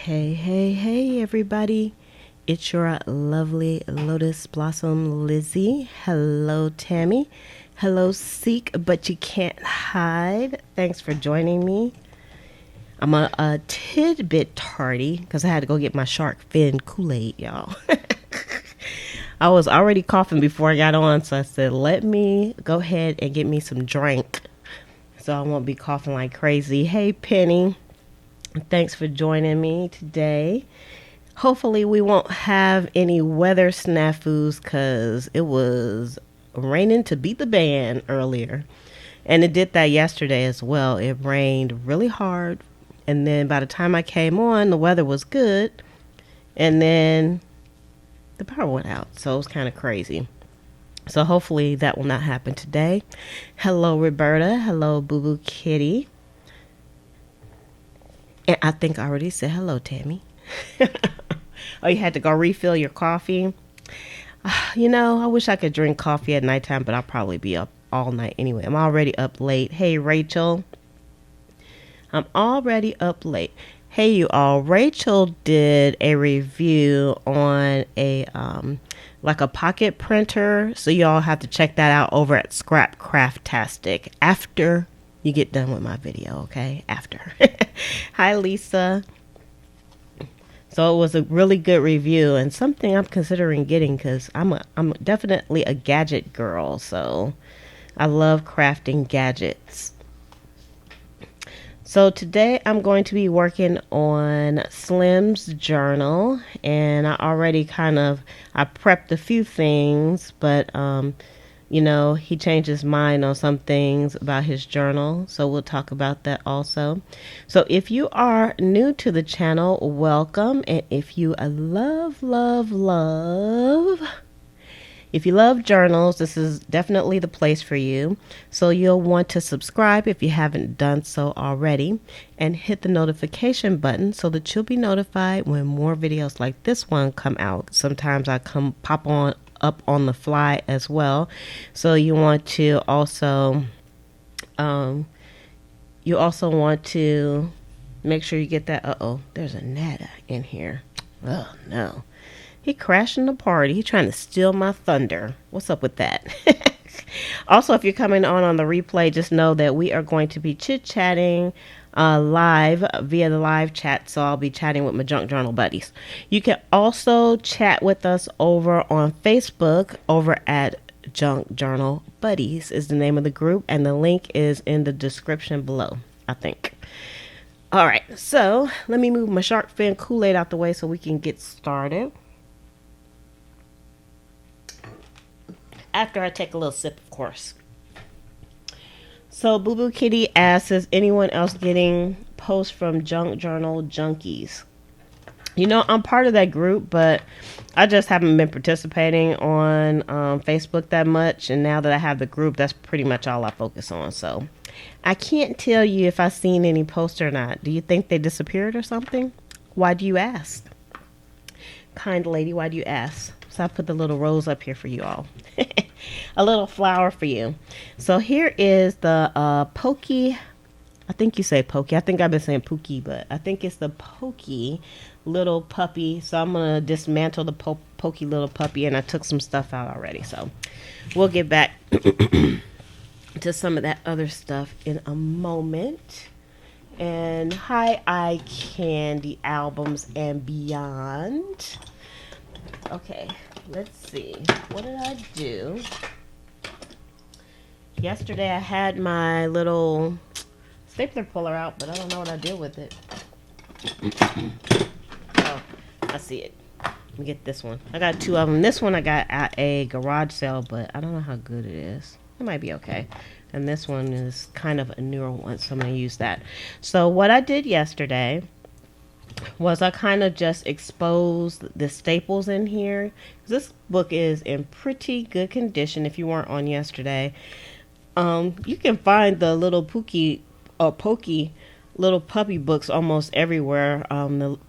Hey, hey, hey, everybody. It's your lovely Lotus Blossom Lizzie. Hello, Tammy. Hello, Seek, but you can't hide. Thanks for joining me. I'm a tidbit tardy because I had to go get my shark fin Kool-Aid, y'all. I was already coughing before I got on, so I said, let me go ahead and get me some drink so I won't be coughing like crazy. Hey, Penny. Thanks for joining me today. Hopefully we won't have any weather snafus because it was raining to beat the band earlier. And it did that yesterday as well. It rained really hard. And then by the time I came on, the weather was good. And then the power went out. So it was kind of crazy. So hopefully that will not happen today. Hello, Roberta. Hello, Boo Boo Kitty. And I think I already said hello, Tammy. Oh, you had to go refill your coffee? I wish I could drink coffee at nighttime, but I'll probably be up all night anyway. I'm already up late. Hey, Rachel. I'm already up late. Hey, you all. Rachel did a review on like a pocket printer. So y'all have to check that out over at Scrap Craftastic after you get done with my video, okay? After. Hi, Lisa. So it was a really good review and something I'm considering getting because I'm definitely a gadget girl. So I love crafting gadgets. So today I'm going to be working on Slim's journal, and I already I prepped a few things, but he changed his mind on some things about his journal. So we'll talk about that also. So if you are new to the channel, welcome. And if you if you love journals, this is definitely the place for you. So you'll want to subscribe if you haven't done so already, and hit the notification button so that you'll be notified when more videos like this one come out. Sometimes I pop on up on the fly as well. So you want to also want to make sure you get that. There's a gnat in here. Oh no. He crashing the party. He trying to steal my thunder. What's up with that? Also, if you're coming on the replay, just know that we are going to be chit-chatting live via the live chat. So I'll be chatting with my Junk Journal buddies. You can also chat with us over on Facebook over at Junk Journal Buddies is the name of the group. And the link is in the description below, I think. All right. So let me move my shark fin Kool-Aid out the way so we can get started. After I take a little sip, of course. So Boo Boo Kitty asks, is anyone else getting posts from Junk Journal Junkies? I'm part of that group, but I just haven't been participating on Facebook that much. And now that I have the group, that's pretty much all I focus on. So I can't tell you if I've seen any posts or not. Do you think they disappeared or something? Why do you ask? Kind lady, why do you ask? So I put the little rose up here for you all. A little flower for you. So here is the Pokey. I think you say Pokey. I think I've been saying Pookie, but I think it's the Pokey little puppy. So I'm going to dismantle the Pokey little puppy, and I took some stuff out already. So we'll get back to some of that other stuff in a moment. And hi, Eye Candy Albums and Beyond. Okay, let's see. What did I do? Yesterday I had my little stapler puller out, but I don't know what I did with it. Oh, I see it. Let me get this one. I got two of them. This one I got at a garage sale, but I don't know how good it is. It might be okay. And this one is kind of a newer one, so I'm going to use that. So what I did yesterday was I kind of just exposed the staples in here. This book is in pretty good condition. If you weren't on yesterday, you can find the little Pokey little puppy books almost everywhere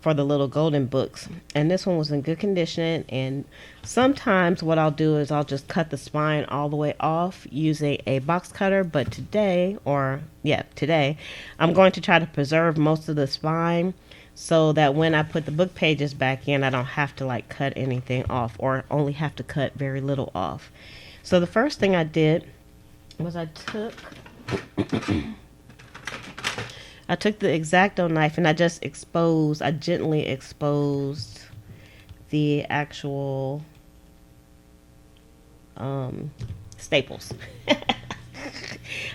for the little golden books. And this one was in good condition. And sometimes what I'll do is I'll just cut the spine all the way off using a box cutter. But today, I'm going to try to preserve most of the spine. so that when I put the book pages back in, I don't have to like cut anything off, or only have to cut very little off. So the first thing I did was I took the X-Acto knife and I gently exposed the actual staples.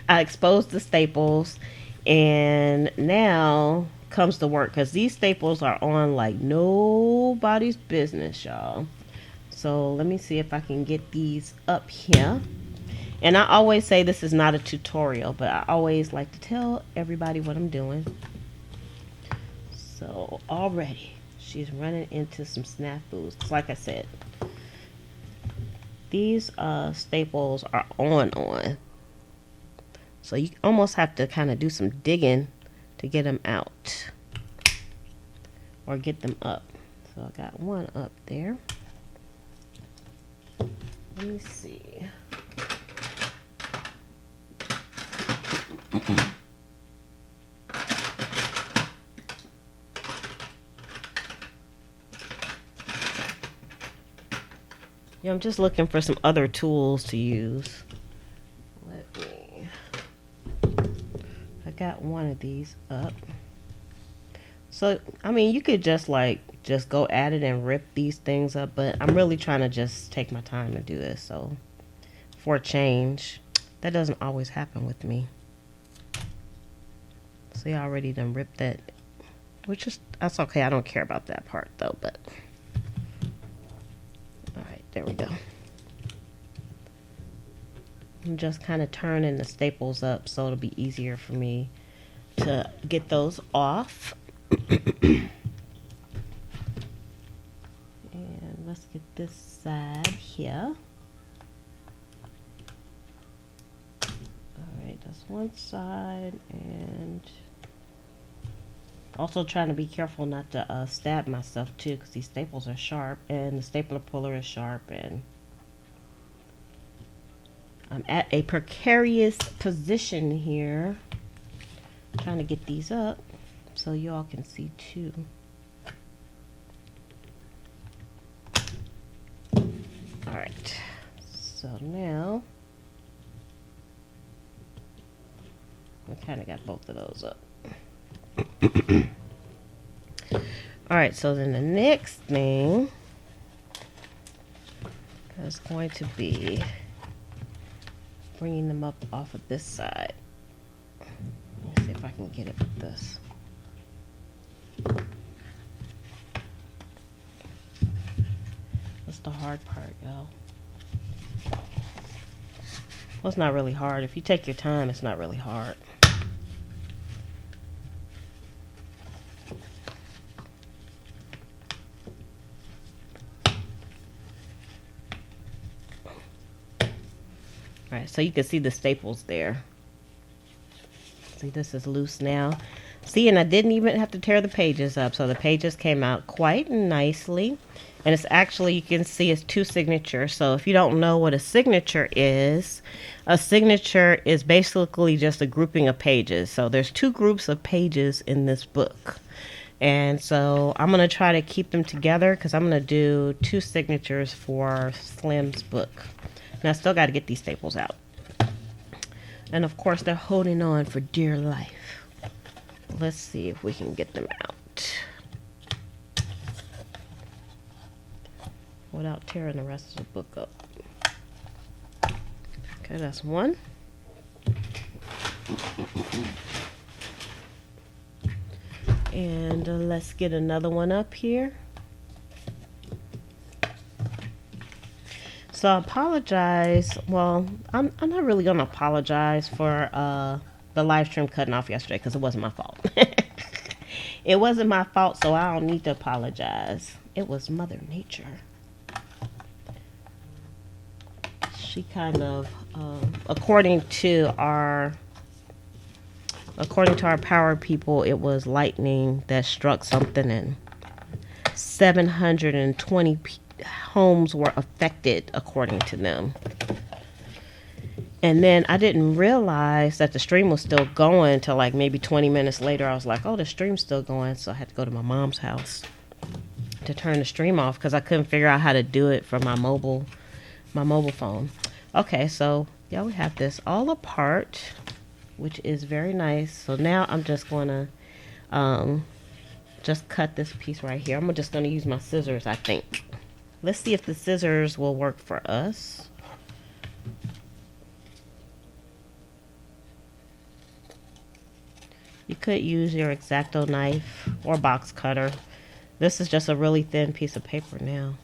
I exposed the staples, and now comes the work, because these staples are on like nobody's business, y'all. So let me see if I can get these up here. And I always say this is not a tutorial, but I always like to tell everybody what I'm doing. So already she's running into some snafus. Like I said, these staples are on. So you almost have to kind of do some digging to get them out, or get them up. So I got one up there. Let me see. Yeah, I'm just looking for some other tools to use. I got one of these up. So, I mean, you could just go at it and rip these things up, but I'm really trying to just take my time and do this. So, for a change, that doesn't always happen with me. See, I already done ripped that, that's okay. I don't care about that part though, but all right, there we go. I'm just kind of turning the staples up so it'll be easier for me to get those off. And let's get this side here. Alright, that's one side, and also trying to be careful not to stab myself too, because these staples are sharp and the stapler puller is sharp, and I'm at a precarious position here trying to get these up so y'all can see too. Alright, so now I kind of got both of those up. Alright, so then the next thing is going to be bringing them up off of this side. Let's see if I can get it with this. That's the hard part, y'all. Well, it's not really hard. If you take your time, it's not really hard. Alright, so you can see the staples there. See, this is loose now. See, and I didn't even have to tear the pages up, so the pages came out quite nicely. And it's actually, you can see it's two signatures. So if you don't know what a signature is basically just a grouping of pages. So there's two groups of pages in this book. And so I'm going to try to keep them together, because I'm going to do two signatures for Slim's book. And I still got to get these staples out. And of course, they're holding on for dear life. Let's see if we can get them out without tearing the rest of the book up. Okay, that's one. And let's get another one up here. So I apologize. Well, I'm not really going to apologize for the live stream cutting off yesterday, because it wasn't my fault. It wasn't my fault, so I don't need to apologize. It was Mother Nature. She kind of, according to our power people, it was lightning that struck something, and 720 homes were affected, according to them. And then I didn't realize that the stream was still going until like maybe 20 minutes later. I was like, oh, the stream's still going. So I had to go to my mom's house to turn the stream off because I couldn't figure out how to do it from my mobile phone. Okay, so yeah, we have this all apart, which is very nice. So now I'm just gonna just cut this piece right here. I'm just gonna use my scissors, I think. Let's see if the scissors will work for us. You could use your X-Acto knife or box cutter. This is just a really thin piece of paper now.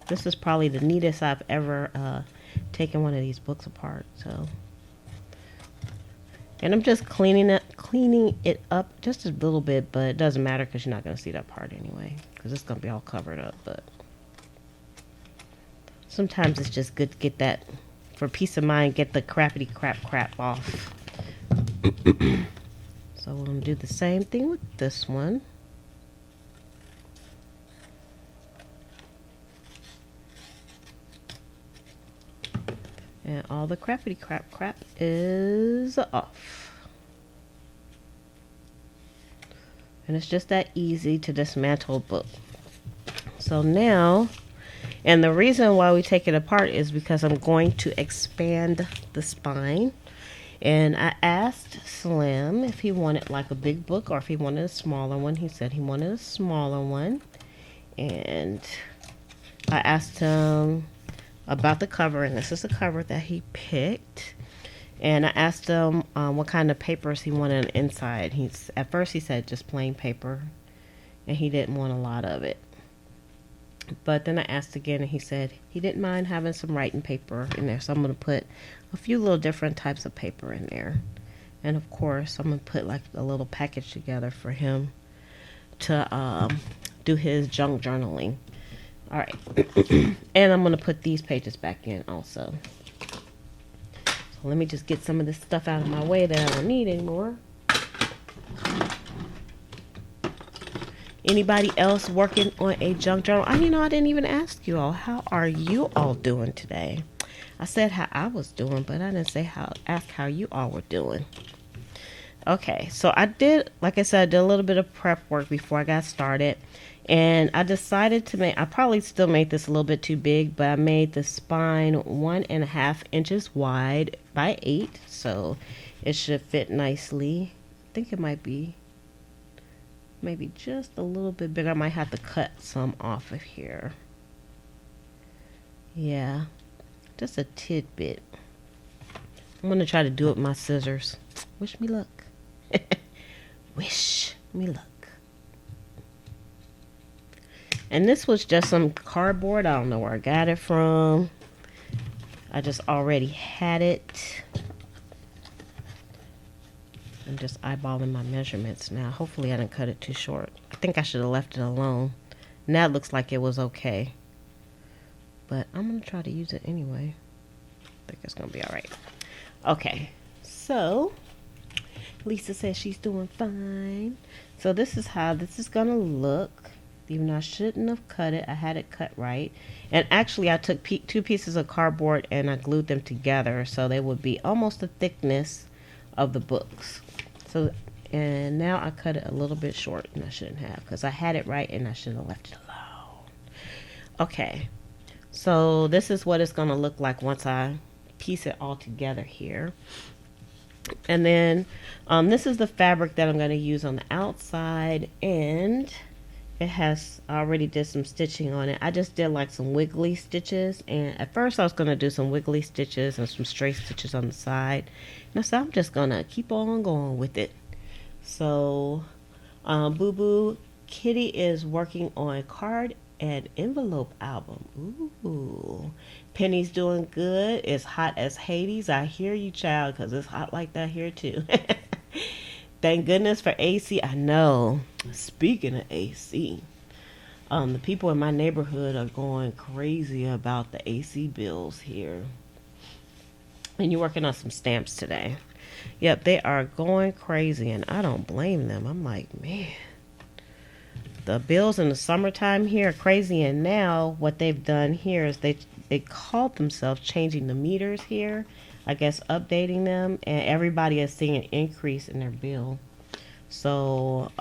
This is probably the neatest I've ever taken one of these books apart. So, and I'm just cleaning it up just a little bit, but it doesn't matter because you're not going to see that part anyway, because it's going to be all covered up. But sometimes it's just good to get that, for peace of mind, get the crappity crap off. So I'm going to do the same thing with this one. And all the crappity crap is off. And it's just that easy to dismantle a book. So now, and the reason why we take it apart is because I'm going to expand the spine. And I asked Slim if he wanted like a big book or if he wanted a smaller one. He said he wanted a smaller one. And I asked him about the cover, and this is the cover that he picked. And I asked him what kind of papers he wanted inside. At first he said just plain paper, and he didn't want a lot of it. But then I asked again, and he said he didn't mind having some writing paper in there. So I'm going to put a few little different types of paper in there. And of course, I'm going to put like a little package together for him to do his junk journaling. All right. And I'm going to put these pages back in also. So let me just get some of this stuff out of my way that I don't need anymore. Anybody else working on a junk journal? I didn't even ask you all. How are you all doing today? I said how I was doing, but I didn't say ask how you all were doing. Okay, so I did, like I said, I did a little bit of prep work before I got started. And I decided to I probably still made this a little bit too big, but I made the spine 1.5 inches wide by 8. So it should fit nicely. I think it might be maybe just a little bit bigger. I might have to cut some off of here. Yeah, just a tidbit. I'm going to try to do it with my scissors. Wish me luck. Wish me luck. And this was just some cardboard. I don't know where I got it from. I just already had it. I'm just eyeballing my measurements now. Hopefully I didn't cut it too short. I think I should have left it alone. Now it looks like it was okay. But I'm going to try to use it anyway. I think it's going to be alright. Okay. So, Lisa says she's doing fine. So this is how this is going to look. Even though I shouldn't have cut it, I had it cut right. And actually I took 2 pieces of cardboard and I glued them together so they would be almost the thickness of the books. So, and now I cut it a little bit short, and I shouldn't have, because I had it right and I should have left it alone. Okay, so this is what it's going to look like once I piece it all together here. And then this is the fabric that I'm going to use on the outside, and it has, I already did some stitching on it. I just did like some wiggly stitches, and at first I was going to do some wiggly stitches and some straight stitches on the side. Now, so I'm just going to keep on going with it. So, Boo Boo Kitty is working on a card and envelope album. Ooh. Penny's doing good. It's hot as Hades. I hear you, child, because it's hot like that here too. Thank goodness for AC. I know. Speaking of AC, the people in my neighborhood are going crazy about the AC bills here. And you're working on some stamps today. Yep, they are going crazy, and I don't blame them. I'm like, man, the bills in the summertime here are crazy, and now what they've done here is they called themselves changing the meters here, I guess updating them, and everybody is seeing an increase in their bill. So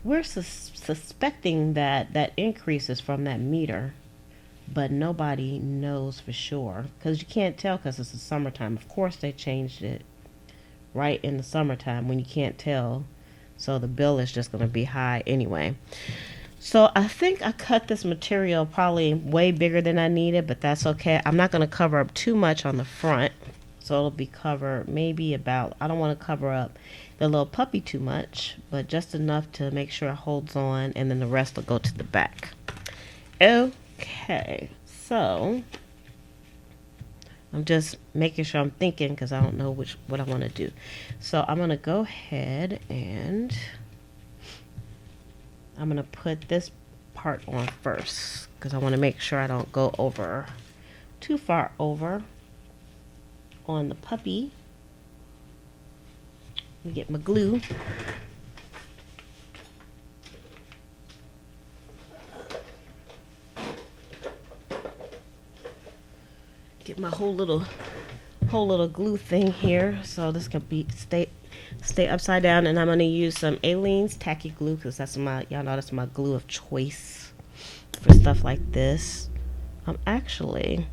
we're suspecting that that increase is from that meter, but nobody knows for sure because you can't tell because it's the summertime. Of course, they changed it right in the summertime when you can't tell, so the bill is just going to be high anyway. So I think I cut this material probably way bigger than I needed, but that's okay. I'm not going to cover up too much on the front, so it'll be covered maybe about, I don't want to cover up the little puppy too much, but just enough to make sure it holds on, and then the rest will go to the back. Okay, so I'm just making sure I'm thinking because I don't know what I want to do. So I'm going to go ahead and I'm going to put this part on first because I want to make sure I don't go over too far over on the puppy. Let me get my glue. Get my whole little glue thing here, so this can be stay upside down. And I'm gonna use some Aleene's tacky glue because that's y'all know that's my glue of choice for stuff like this. Actually,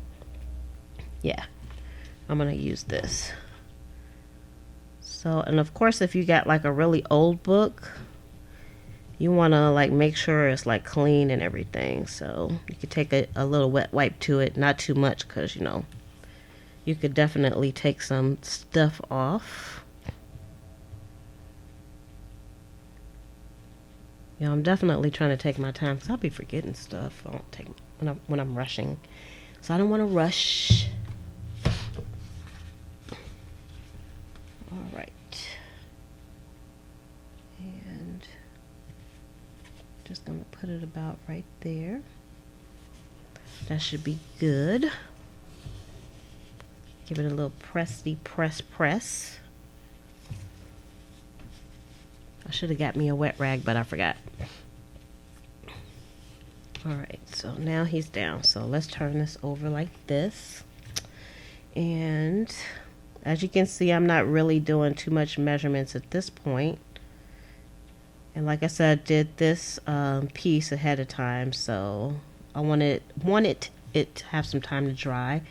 yeah, I'm gonna use this. So, and of course, if you got like a really old book, you want to like make sure it's like clean and everything. So you could take a little wet wipe to it, not too much because, you know, you could definitely take some stuff off. Yeah, I'm definitely trying to take my time because I'll be forgetting stuff. I don't take when I'm rushing, so I don't want to rush. All right. And just going to put it about right there. That should be good. Give it a little pressy press. I should have got me a wet rag, but I forgot. All right, so now he's down. So let's turn this over like this. And as you can see, I'm not really doing too much measurements at this point. And like I said, I did this piece ahead of time, so I wanted it to have some time to dry.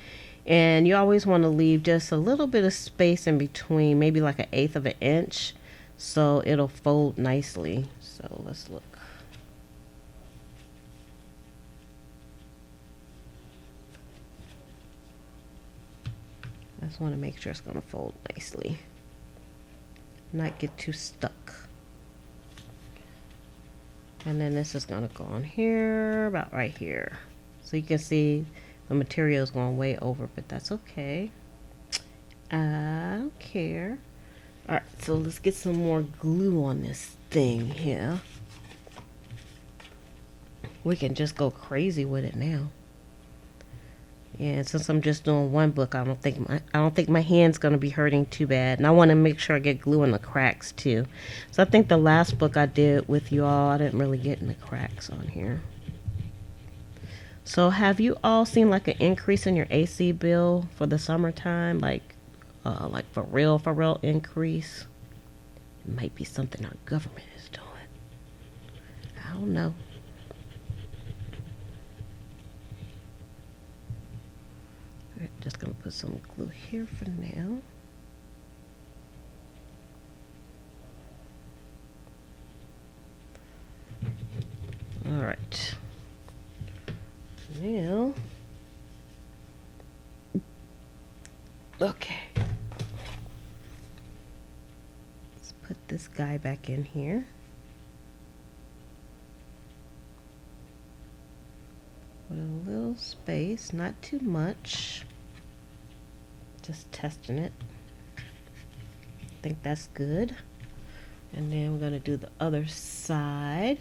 And you always want to leave just a little bit of space in between, maybe like 1/8 of an inch, so it'll fold nicely. So let's look. I just want to make sure it's going to fold nicely, not get too stuck. And then this is going to go on here, about right here. So you can see the material is going way over, but that's okay. I don't care. All right, so let's get some more glue on this thing here. We can just go crazy with it now. And since I'm just doing one book, I don't think my hand's gonna be hurting too bad. And I want to make sure I get glue in the cracks too. So I think the last book I did with you all, I didn't really get in the cracks on here. So have you all seen like an increase in your AC bill for the summertime? Like for real increase? It might be something our government is doing. I don't know. Just gonna put some glue here for now. All right. Now, okay. Let's put this guy back in here. With a little space, not too much. Just testing it. I think that's good. And then we're going to do the other side.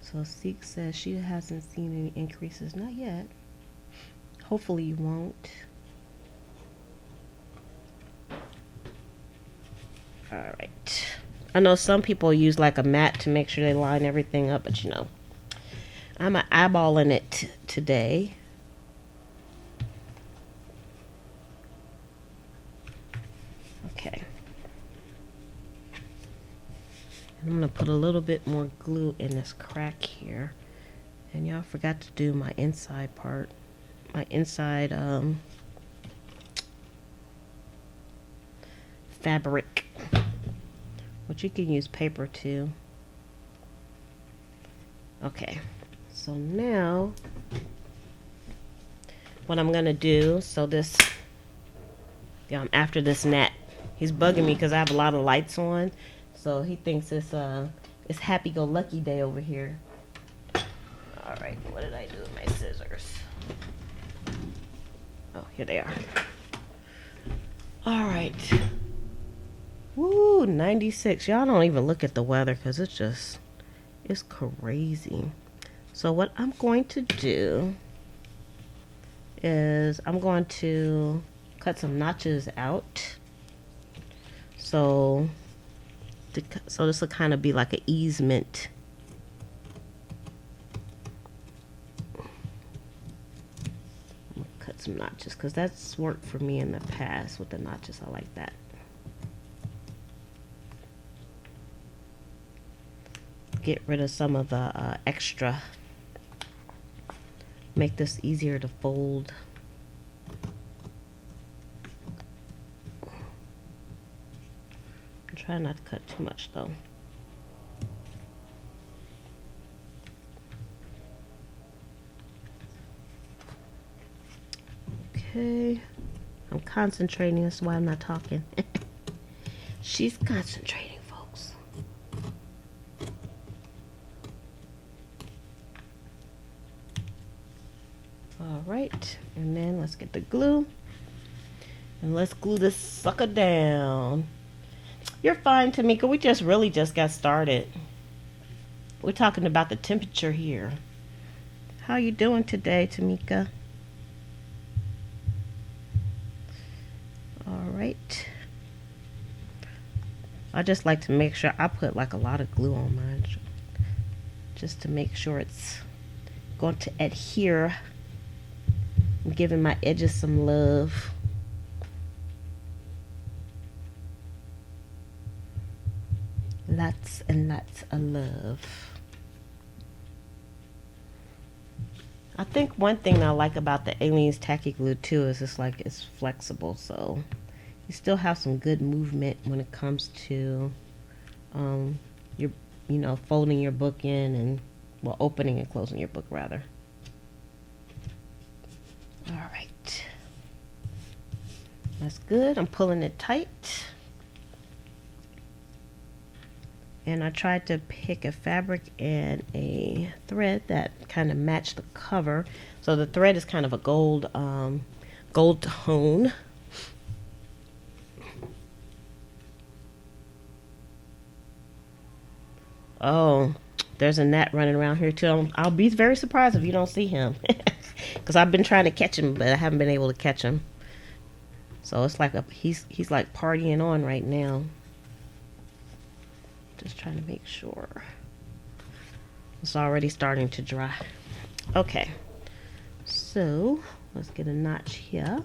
So Seek says she hasn't seen any increases. Not yet. Hopefully you won't. Alright. I know some people use like a mat to make sure they line everything up, but you know, I'm eyeballing it today. Okay. I'm gonna put a little bit more glue in this crack here. And y'all forgot to do my inside part. My inside fabric. Which you can use paper too. Okay. So now what I'm gonna do, so this after this net. He's bugging me because I have a lot of lights on. So he thinks it's happy-go-lucky day over here. All right, what did I do with my scissors? Oh, here they are. All right. Woo, 96. Y'all don't even look at the weather because it's crazy. So what I'm going to do is I'm going to cut some notches out. So this will kind of be like an easement. I'm gonna cut some notches because that's worked for me in the past with the notches. I like that. Get rid of some of the extra. Make this easier to fold. Try not to cut too much though. Okay. I'm concentrating, that's why I'm not talking. She's concentrating, folks. Alright, and then let's get the glue. And let's glue this sucker down. You're fine, Tamika. We really just got started. We're talking about the temperature here. How you doing today, Tamika? All right. I just like to make sure I put like a lot of glue on mine, just to make sure it's going to adhere. I'm giving my edges some love. Lots and lots of love. I think one thing I like about the Aliens Tacky Glue too is it's flexible, so you still have some good movement when it comes to your folding your book in and opening and closing your book rather. All right, that's good. I'm pulling it tight. And I tried to pick a fabric and a thread that kind of matched the cover. So the thread is kind of a gold tone. Oh, there's a gnat running around here too. I'll be very surprised if you don't see him. Because I've been trying to catch him, but I haven't been able to catch him. So it's like he's like partying on right now. Just trying to make sure. It's already starting to dry. Okay, so let's get a notch here.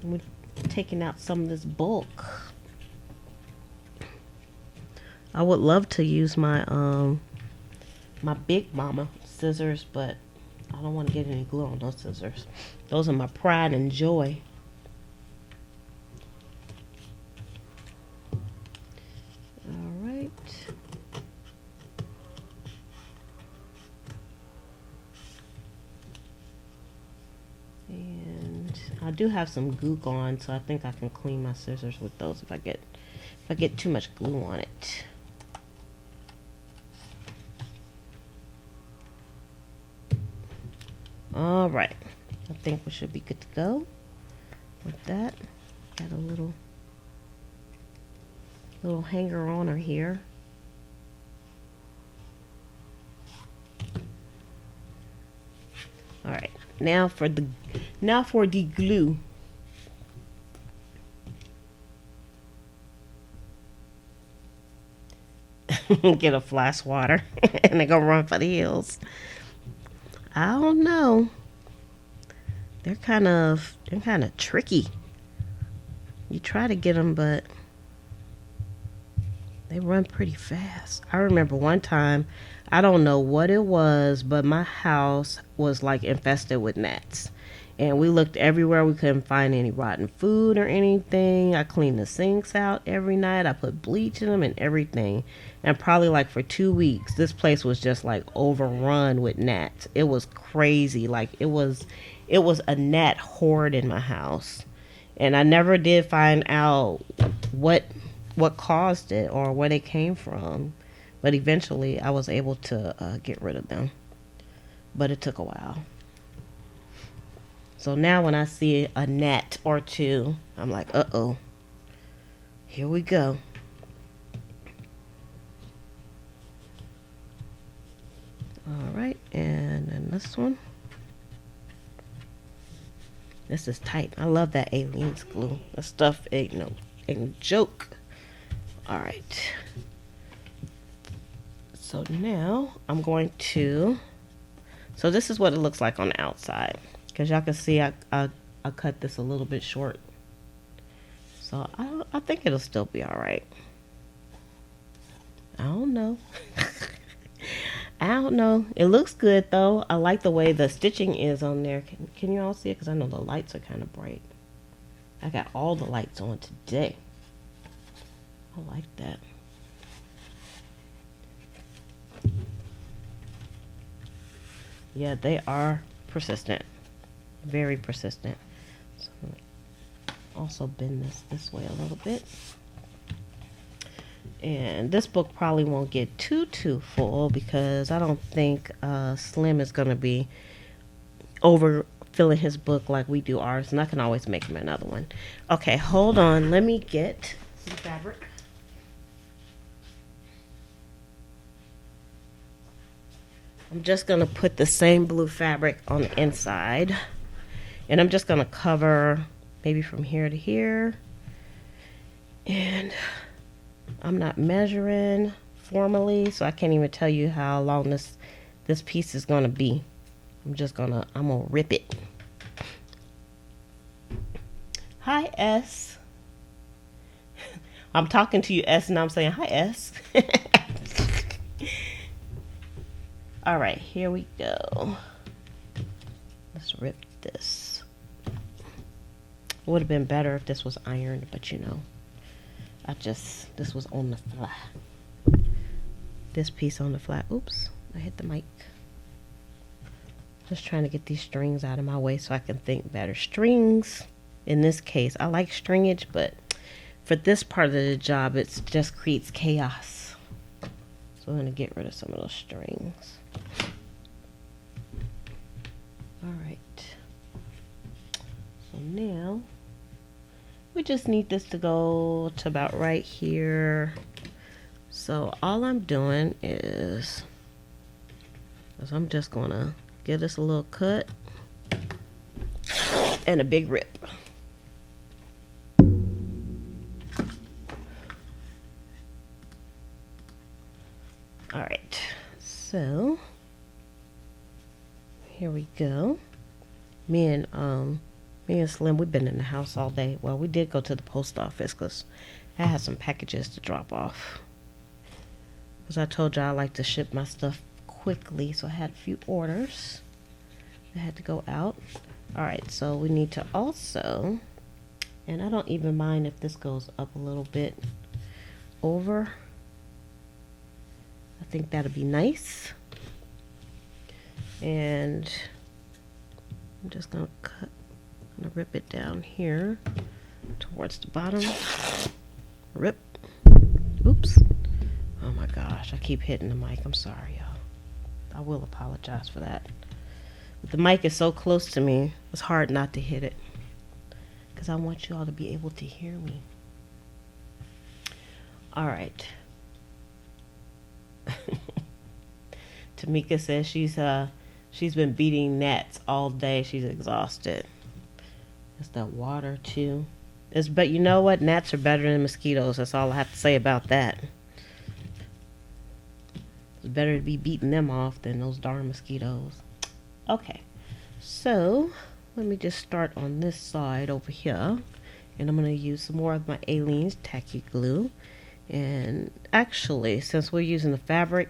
We're taking out some of this bulk. I would love to use my my Big Mama scissors, but I don't want to get any glue on those scissors. Those are my pride and joy. I do have some gook on, so I think I can clean my scissors with those if I get too much glue on it. All right, I think we should be good to go with that. Got a little hanger on her here. All right, now for the Now for the glue. Get a flash water and they go run for the hills. I don't know. They're kind of tricky. You try to get them, but they run pretty fast. I remember one time, I don't know what it was, but my house was like infested with gnats. And we looked everywhere. We couldn't find any rotten food or anything. I cleaned the sinks out every night. I put bleach in them and everything. And probably like for 2 weeks, this place was just like overrun with gnats. It was crazy. Like it was a gnat horde in my house. And I never did find out what what caused it or where they came from. But eventually I was able to get rid of them. But it took a while. So now when I see a gnat or two, I'm like, uh-oh, here we go. All right, and then this one. This is tight. I love that aliens glue. The stuff ain't no joke. All right. So now I'm going to. So this is what it looks like on the outside. Because y'all can see I cut this a little bit short. So I think it'll still be all right. I don't know. I don't know. It looks good though. I like the way the stitching is on there. Can you all see it? Because I know the lights are kind of bright. I got all the lights on today. I like that. Yeah, they are persistent. Very persistent. So I'm gonna also bend this way a little bit. And this book probably won't get too full because I don't think Slim is going to be overfilling his book like we do ours. And I can always make him another one. Okay, hold on. Let me get some fabric. I'm just going to put the same blue fabric on the inside. And I'm just going to cover maybe from here to here. And I'm not measuring formally, so I can't even tell you how long this piece is going to be. I'm going to rip it. Hi, S. I'm talking to you, S, and I'm saying, hi, S. All right, here we go. Let's rip this. It would have been better if this was ironed, but you know, this was on the fly. This piece on the fly. Oops, I hit the mic. Just trying to get these strings out of my way so I can think better. Strings, in this case, I like stringage, but for this part of the job, it just creates chaos. So I'm going to get rid of some of those strings. All right. So now we just need this to go to about right here. So all I'm doing is I'm just going to give this a little cut and a big rip. All right. So here we go. Me and Slim, we've been in the house all day. Well, we did go to the post office because I had some packages to drop off. Because I told you I like to ship my stuff quickly, so I had a few orders that had to go out. All right, so we need to also, and I don't even mind if this goes up a little bit over. I think that'll be nice. And I'm just gonna rip it down here towards the bottom. Rip. Oops. Oh my gosh, I keep hitting the mic. I'm sorry, y'all. I will apologize for that. But the mic is so close to me, it's hard not to hit it. Because I want you all to be able to hear me. All right. Tamika says she's been beating gnats all day. She's exhausted. It's that water too. But you know what? Gnats are better than mosquitoes. That's all I have to say about that. It's better to be beating them off than those darn mosquitoes. Okay, so let me just start on this side over here. And I'm going to use some more of my Aleene's tacky glue. And actually, since we're using the fabric,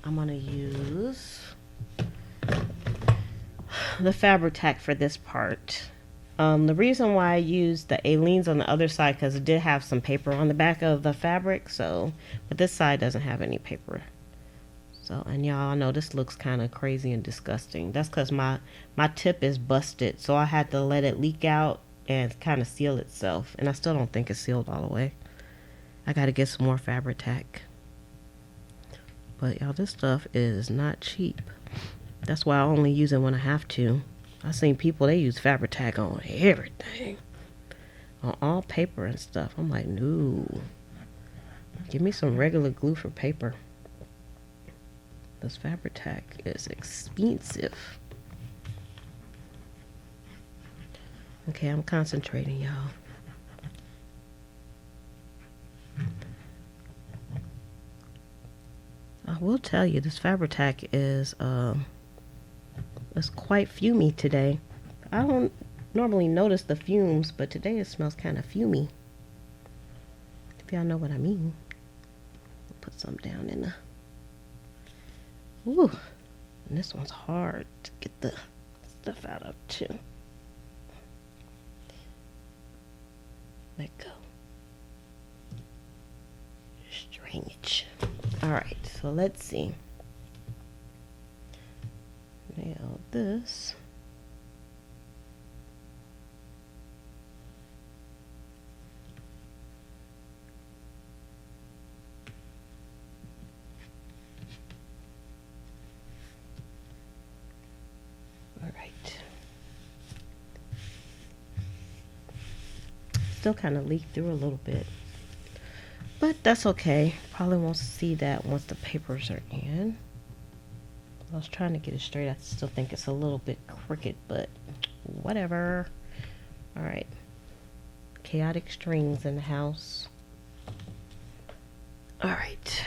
I'm going to use the fabric tack for this part. The reason why I used the Aleene's on the other side, because it did have some paper on the back of the fabric, but this side doesn't have any paper. So, and y'all know this looks kind of crazy and disgusting. That's because my tip is busted, so I had to let it leak out and kind of seal itself. And I still don't think it's sealed all the way. I got to get some more fabric tack. But y'all, this stuff is not cheap. That's why I only use it when I have to. I've seen people, they use fabric tack on everything. On all paper and stuff. I'm like, no. Give me some regular glue for paper. This fabric tack is expensive. Okay, I'm concentrating, y'all. I will tell you, this fabric tack is it's quite fumey today. I don't normally notice the fumes, but today it smells kind of fumey. If y'all know what I mean. I'll put some down in the... Ooh, and this one's hard to get the stuff out of too. Let go. Strange. Alright, so let's see. Now this. Still kind of leaked through a little bit, but that's okay. Probably won't see that once the papers are in. I was trying to get it straight. I still think it's a little bit crooked, but whatever. All right, chaotic strings in the house. All right.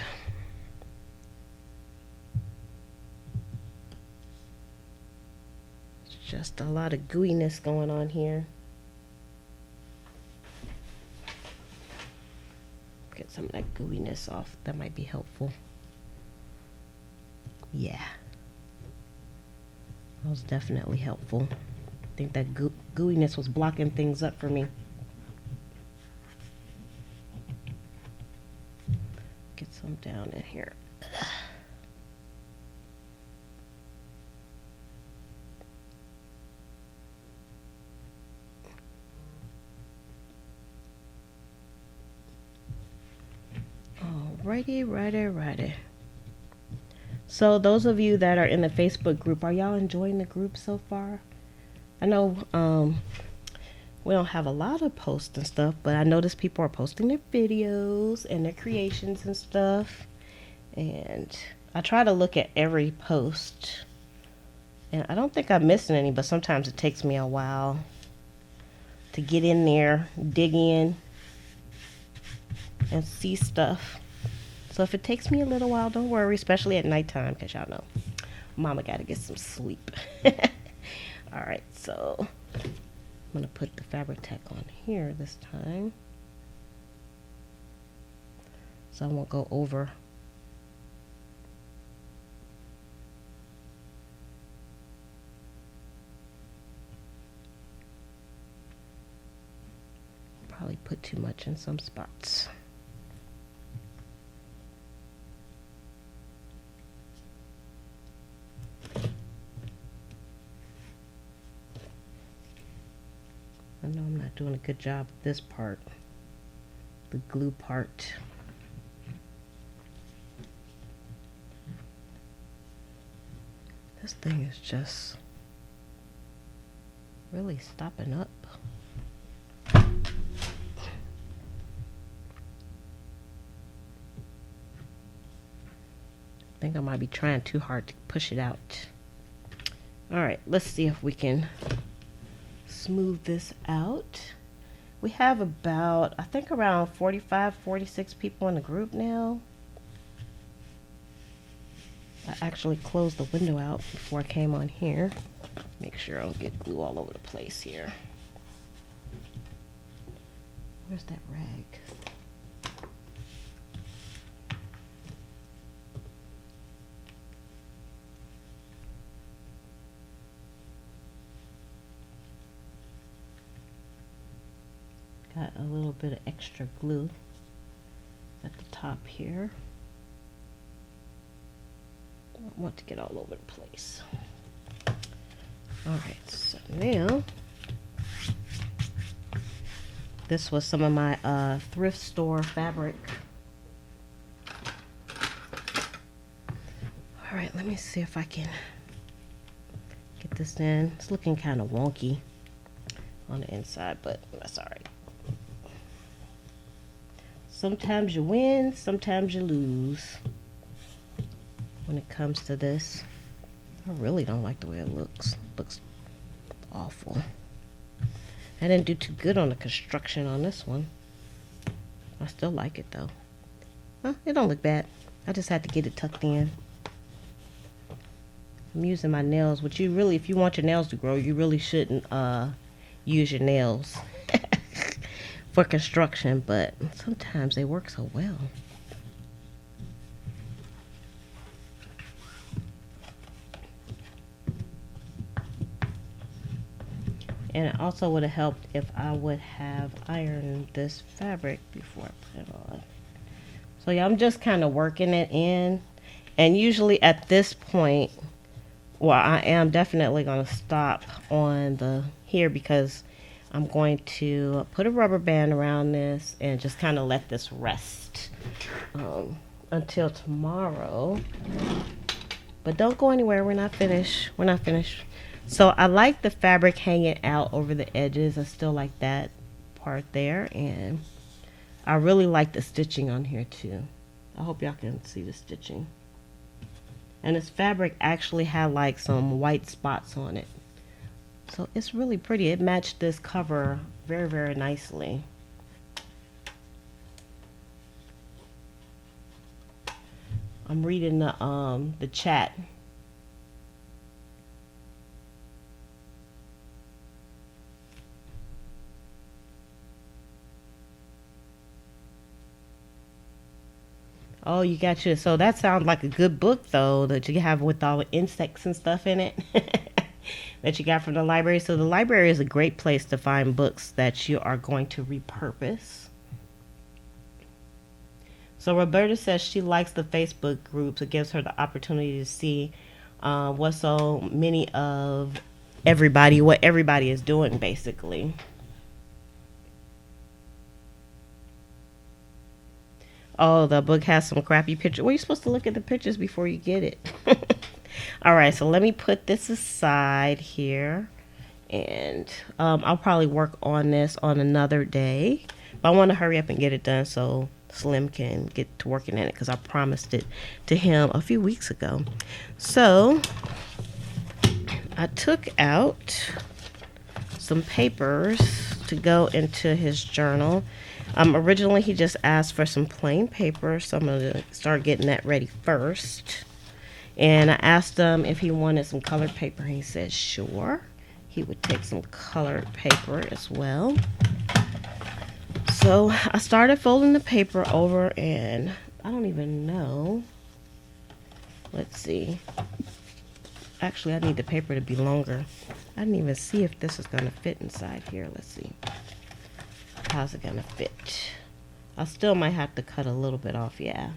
It's just a lot of gooiness going on here. Get some of that gooiness off. That might be helpful. Yeah. That was definitely helpful. I think that gooiness was blocking things up for me. Get some down in here. Righty. So those of you that are in the Facebook group, are y'all enjoying the group so far? I know we don't have a lot of posts and stuff, but I notice people are posting their videos and their creations and stuff. And I try to look at every post. And I don't think I'm missing any, but sometimes it takes me a while to get in there, dig in, and see stuff. So if it takes me a little while, don't worry, especially at nighttime, because y'all know mama got to get some sleep. All right, so I'm going to put the fabric tack on here this time. So I won't go over. Probably put too much in some spots. I know I'm not doing a good job of this part, the glue part. This thing is just really stopping up. I think I might be trying too hard to push it out. All right, let's see if we can smooth this out. We have about, I think around 45, 46 people in the group now. I actually closed the window out before I came on here. Make sure I don't get glue all over the place here. Where's that rag? Got a little bit of extra glue at the top here. I want to get all over the place. Alright, so now this was some of my thrift store fabric. Alright, let me see if I can get this in. It's looking kind of wonky on the inside, but that's alright. Sometimes you win, sometimes you lose when it comes to this. I really don't like the way it looks. Looks awful. I didn't do too good on the construction on this one. I still like it though. Huh, it don't look bad. I just had to get it tucked in. I'm using my nails, which you really, if you want your nails to grow, you really shouldn't use your nails for construction, but sometimes they work so well. And it also would have helped if I would have ironed this fabric before I put it on. So yeah, I'm just kind of working it in. And usually at this point, well, I am definitely going to stop on the here because I'm going to put a rubber band around this and just kind of let this rest until tomorrow. But don't go anywhere. We're not finished. We're not finished. So I like the fabric hanging out over the edges. I still like that part there. And I really like the stitching on here too. I hope y'all can see the stitching. And this fabric actually had like some white spots on it. So it's really pretty. It matched this cover very, very nicely. I'm reading the chat. Oh, you got your, so that sounds like a good book though, that you have with all the insects and stuff in it. That you got from the library. So the library is a great place to find books that you are going to repurpose. So Roberta says she likes the Facebook groups. It gives her the opportunity to see what so many of everybody, what everybody is doing basically. Oh, the book has some crappy pictures. Well, you're supposed to look at the pictures before you get it. All right, so let me put this aside here. And I'll probably work on this on another day. But I want to hurry up and get it done so Slim can get to working in it because I promised it to him a few weeks ago. So I took out some papers to go into his journal. Originally, he just asked for some plain paper, so I'm going to start getting that ready first. And I asked him if he wanted some colored paper. He said sure. He would take some colored paper as well. So I started folding the paper over, and I don't even know. Let's see. Actually, I need the paper to be longer. I didn't even see if this is going to fit inside here. Let's see. How's it gonna fit? I still might have to cut a little bit off, yeah,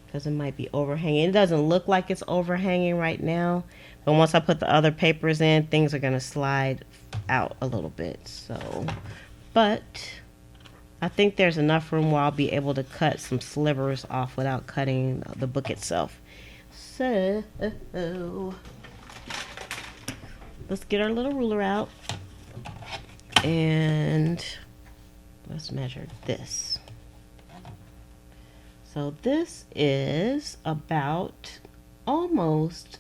because it might be overhanging. It doesn't look like it's overhanging right now, but once I put the other papers in, things are gonna slide out a little bit. So, but I think there's enough room where I'll be able to cut some slivers off without cutting the book itself. So let's get our little ruler out and let's measure this. So this is about almost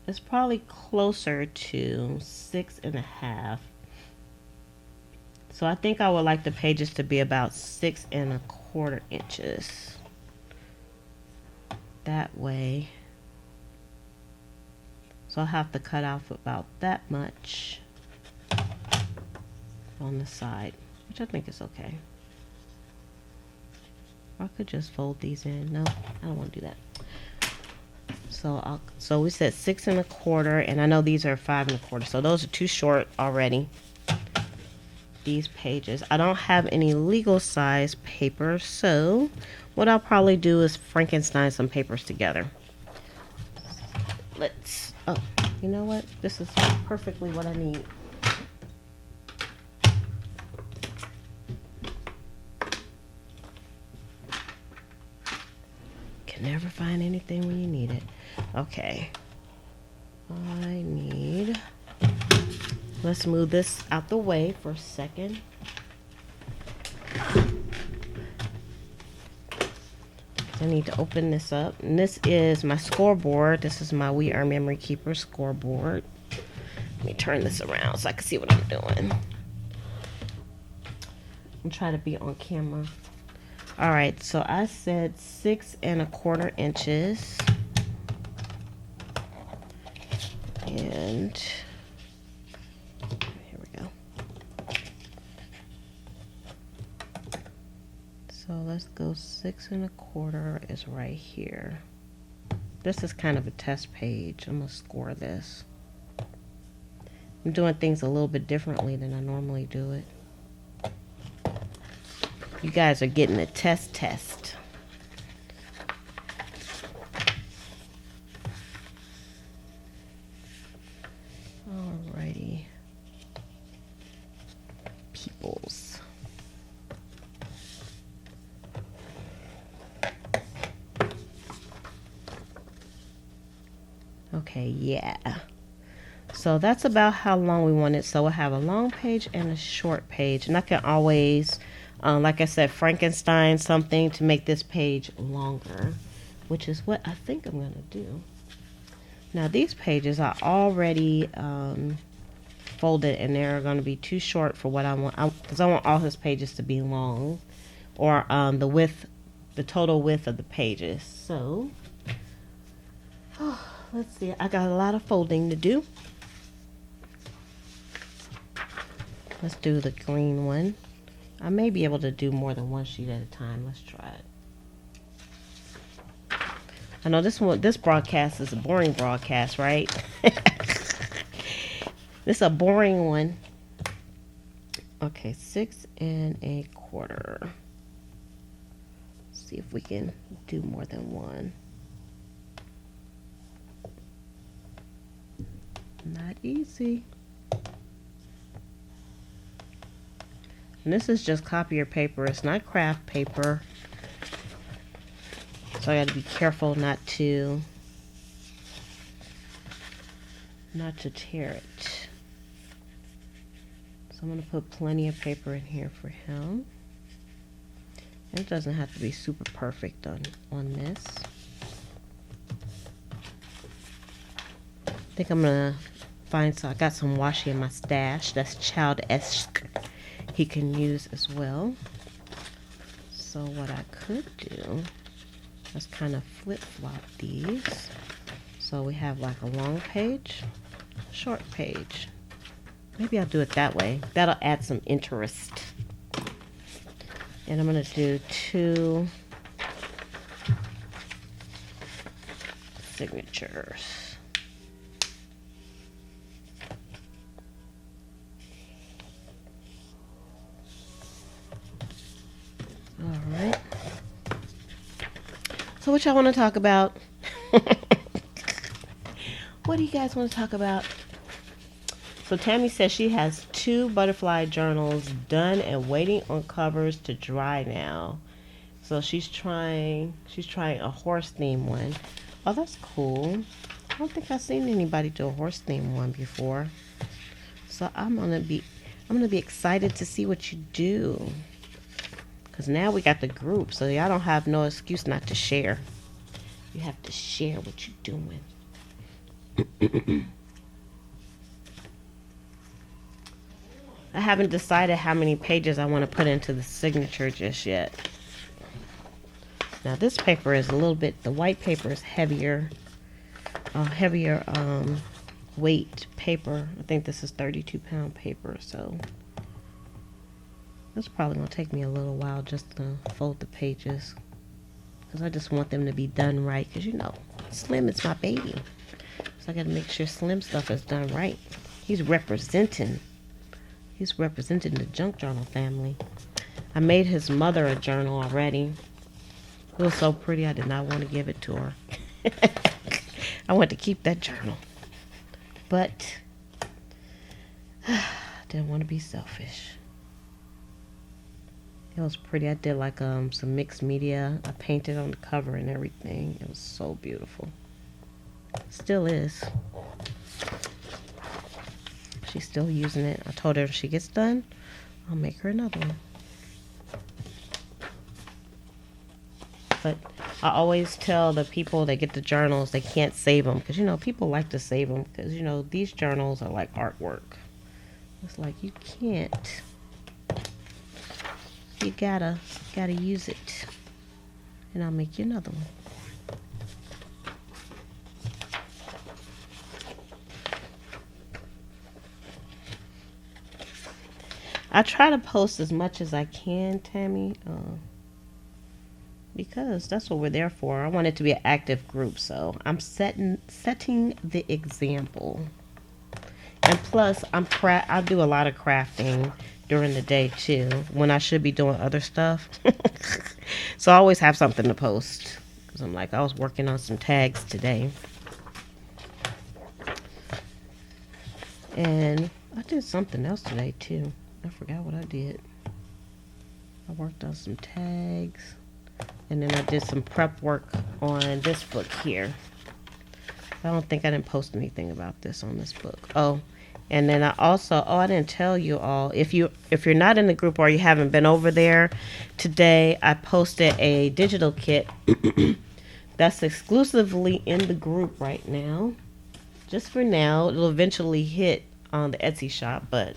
it's probably closer to 6.5. So I think I would like the pages to be about 6.25 inches. That way. So I'll have to cut off about that much on the side, which I think is okay. Or I could just fold these in. No, I don't want to do that. So we said 6.25, and I know these are 5.25, so those are too short already. These pages, I don't have any legal size paper, so what I'll probably do is Frankenstein some papers together. Oh, you know what? This is perfectly what I need. Can never find anything when you need it. Okay. Let's move this out the way for a second. I need to open this up. And this is my scoreboard. This is my We Are Memory Keeper scoreboard. Let me turn this around so I can see what I'm doing. I'm trying to be on camera. All right, so I said 6.25 inches. And here we go. So let's go 6.25 is right here. This is kind of a test page. I'm gonna score this. I'm doing things a little bit differently than I normally do it. You guys are getting a test. Alrighty. Peoples. Okay, yeah. So that's about how long we want it. So we'll have a long page and a short page. And I can always, like I said, Frankenstein something to make this page longer, which is what I think I'm going to do. Now these pages are already folded, and they're going to be too short for what I want, because I want all his pages to be long, or the total width of the pages. So let's see, I got a lot of folding to do. Let's do the green one. I may be able to do more than one sheet at a time. Let's try it. I know this broadcast is a boring broadcast, right? This is a boring one. Okay, 6.25. See if we can do more than one. Not easy. And this is just copier paper. It's not craft paper. So I got to be careful not to tear it. So I'm going to put plenty of paper in here for him. And it doesn't have to be super perfect on this. I think I'm going to I got some washi in my stash. That's child-esque. He can use as well. So what I could do is kind of flip-flop these. So we have like a long page, short page. Maybe I'll do it that way. That'll add some interest. And I'm going to do 2 signatures. All right. So what y'all want to talk about? What do you guys want to talk about? So Tammy says she has 2 butterfly journals done and waiting on covers to dry now. So she's trying a horse theme one. Oh, that's cool. I don't think I've seen anybody do a horse theme one before. So I'm gonna be excited to see what you do. Because now we got the group, so y'all don't have no excuse not to share. You have to share what you're doing. I haven't decided how many pages I want to put into the signature just yet. Now this paper is a little bit, the white paper is heavier weight paper. I think this is 32-pound paper, so it's probably going to take me a little while just to fold the pages, because I just want them to be done right, because you know, Slim is my baby. So I got to make sure Slim stuff is done right. He's representing the junk journal family. I made his mother a journal already. It was so pretty, I did not want to give it to her. I want to keep that journal, but didn't want to be selfish. It was pretty. I did like some mixed media. I painted on the cover and everything. It was so beautiful. Still is. She's still using it. I told her if she gets done, I'll make her another one. But I always tell the people that get the journals they can't save them, because you know people like to save them, because you know these journals are like artwork. It's like you can't. You gotta use it, and I'll make you another one. I try to post as much as I can, Tammy. Because that's what we're there for. I want it to be an active group, so I'm setting the example. And plus, I do a lot of crafting during the day too, when I should be doing other stuff. So I always have something to post, because I'm like, I was working on some tags today, and I did something else today too. I forgot what I did. I worked on some tags. And then I did some prep work on this book here. I don't think I didn't post anything about this on this book. Oh, and then I didn't tell you all. If you're not in the group or you haven't been over there, today I posted a digital kit that's exclusively in the group right now. Just for now. It'll eventually hit on the Etsy shop, but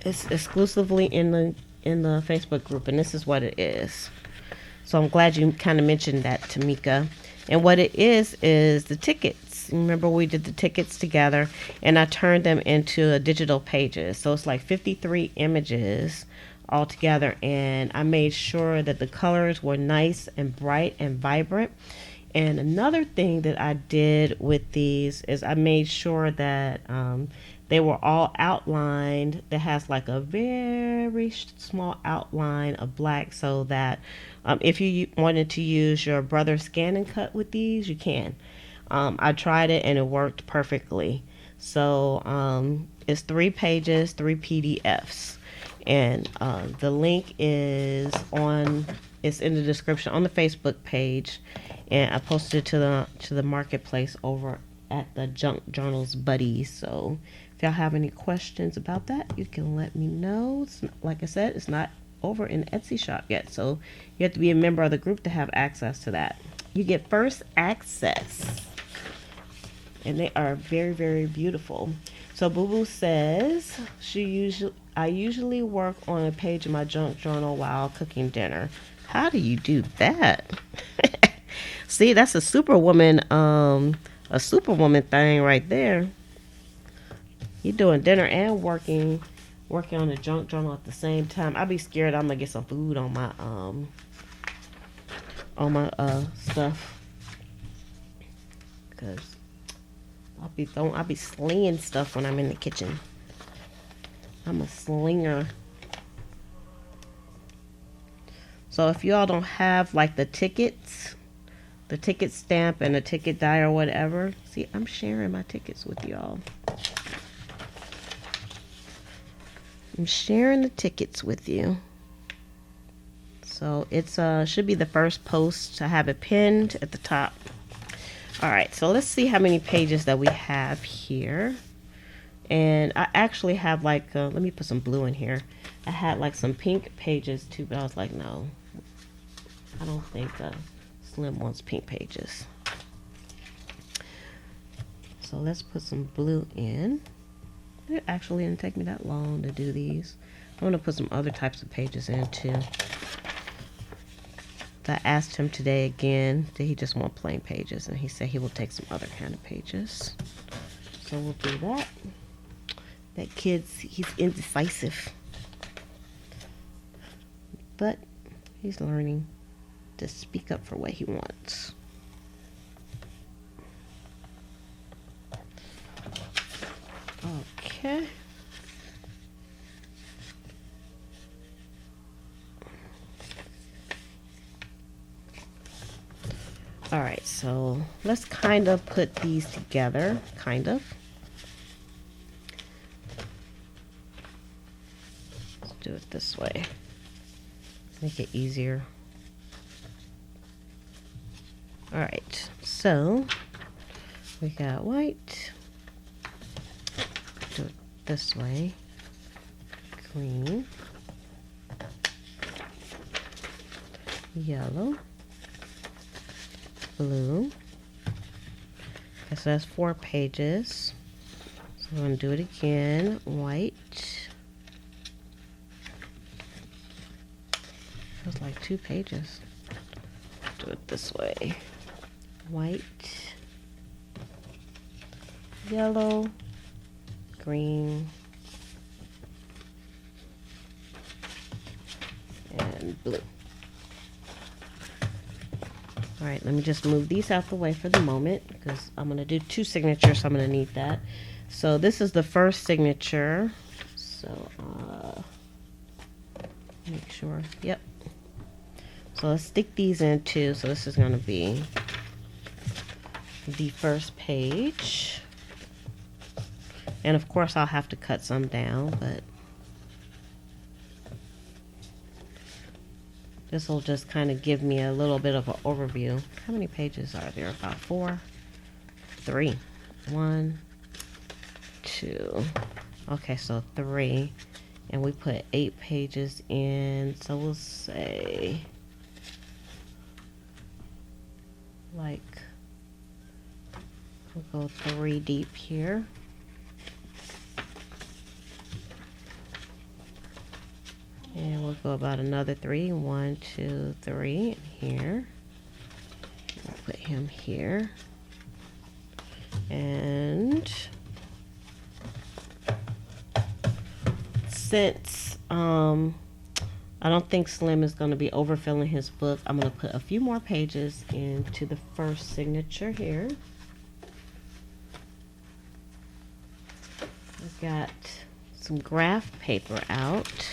it's exclusively in the Facebook group, and this is what it is. So I'm glad you kind of mentioned that, Tamika. And what it is the tickets. Remember, we did the tickets together, and I turned them into digital pages. So it's like 53 images all together, and I made sure that the colors were nice and bright and vibrant. And another thing that I did with these is I made sure that they were all outlined. That has like a very small outline of black, so that if you wanted to use your brother's scan and cut with these, you can. I tried it and it worked perfectly. So it's 3 pages, 3 PDFs, and the link is it's in the description on the Facebook page, and I posted it to the marketplace over at the Junk Journals Buddies. So if y'all have any questions about that, you can let me know. Like I said, it's not over in the Etsy shop yet, so you have to be a member of the group to have access to that. You get first access, and they are very, very beautiful. So Boo Boo says I usually work on a page of my junk journal while cooking dinner. How do you do that? See, that's a superwoman thing right there. You're doing dinner and working on a junk journal at the same time. I'd be scared I'm gonna get some food on my stuff, because I'll be slinging stuff when I'm in the kitchen. I'm a slinger. So if y'all don't have like the ticket stamp and a ticket die or whatever, see, I'm sharing my tickets with y'all. I'm sharing the tickets with you. So it's should be the first post. I have it pinned at the top. All right, so let's see how many pages that we have here. And I actually have like let me put some blue in here. I had like some pink pages too, but I was like, no, I don't think Slim wants pink pages. so let's put some blue in. It actually didn't take me that long to do these. I'm gonna put some other types of pages in too. I asked him today again, did he just want plain pages? And he said he will take some other kind of pages. So we'll do that. That kid's, he's indecisive. But he's learning to speak up for what he wants. Okay. All right, so let's kind of put these together, kind of. Let's do it this way. Make it easier. All right, so we got white. Do it this way. Green. Yellow. Blue. Okay, so that's 4 pages. So we're going to do it again. White. Feels like 2 pages. Do it this way. White. Yellow. Green. And blue. All right, let me just move these out the way for the moment because I'm going to do 2 signatures, so I'm going to need that. So this is the first signature. So make sure. Yep. So let's stick these in too. So this is going to be the first page. And of course I'll have to cut some down, but this will just kind of give me a little bit of an overview. How many pages are there? About 4? 3. 1, 2. Okay, so 3. And we put 8 pages in. So we'll say like, we'll go 3 deep here. And we'll go about another 3. 1, 2, 3 here. We'll put him here. And since I don't think Slim is going to be overfilling his book, I'm going to put a few more pages into the first signature here. I've got some graph paper out.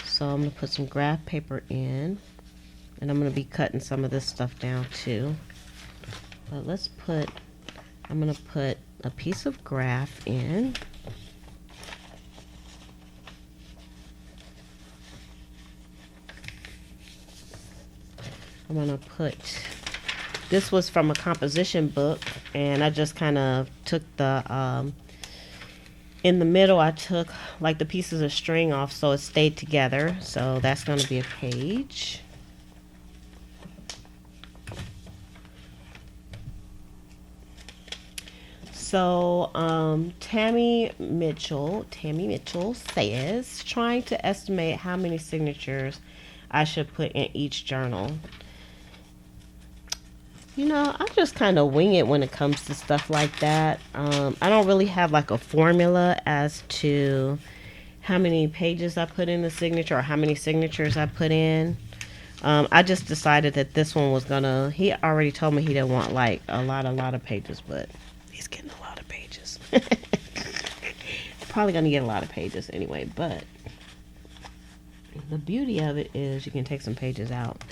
So I'm going to put some graph paper in, and I'm going to be cutting some of this stuff down too. But I'm going to put a piece of graph in. I'm going to put, this was from a composition book, and I just kind of took the, in the middle, I took like the pieces of string off so it stayed together. So that's going to be a page. So Tammy Mitchell says, trying to estimate how many signatures I should put in each journal. You know, I just kind of wing it when it comes to stuff like that. I don't really have like a formula as to how many pages I put in the signature or how many signatures I put in. I just decided that this one was gonna, he already told me he didn't want like a lot of pages, but he's getting a lot of pages. Probably gonna get a lot of pages anyway, but the beauty of it is you can take some pages out.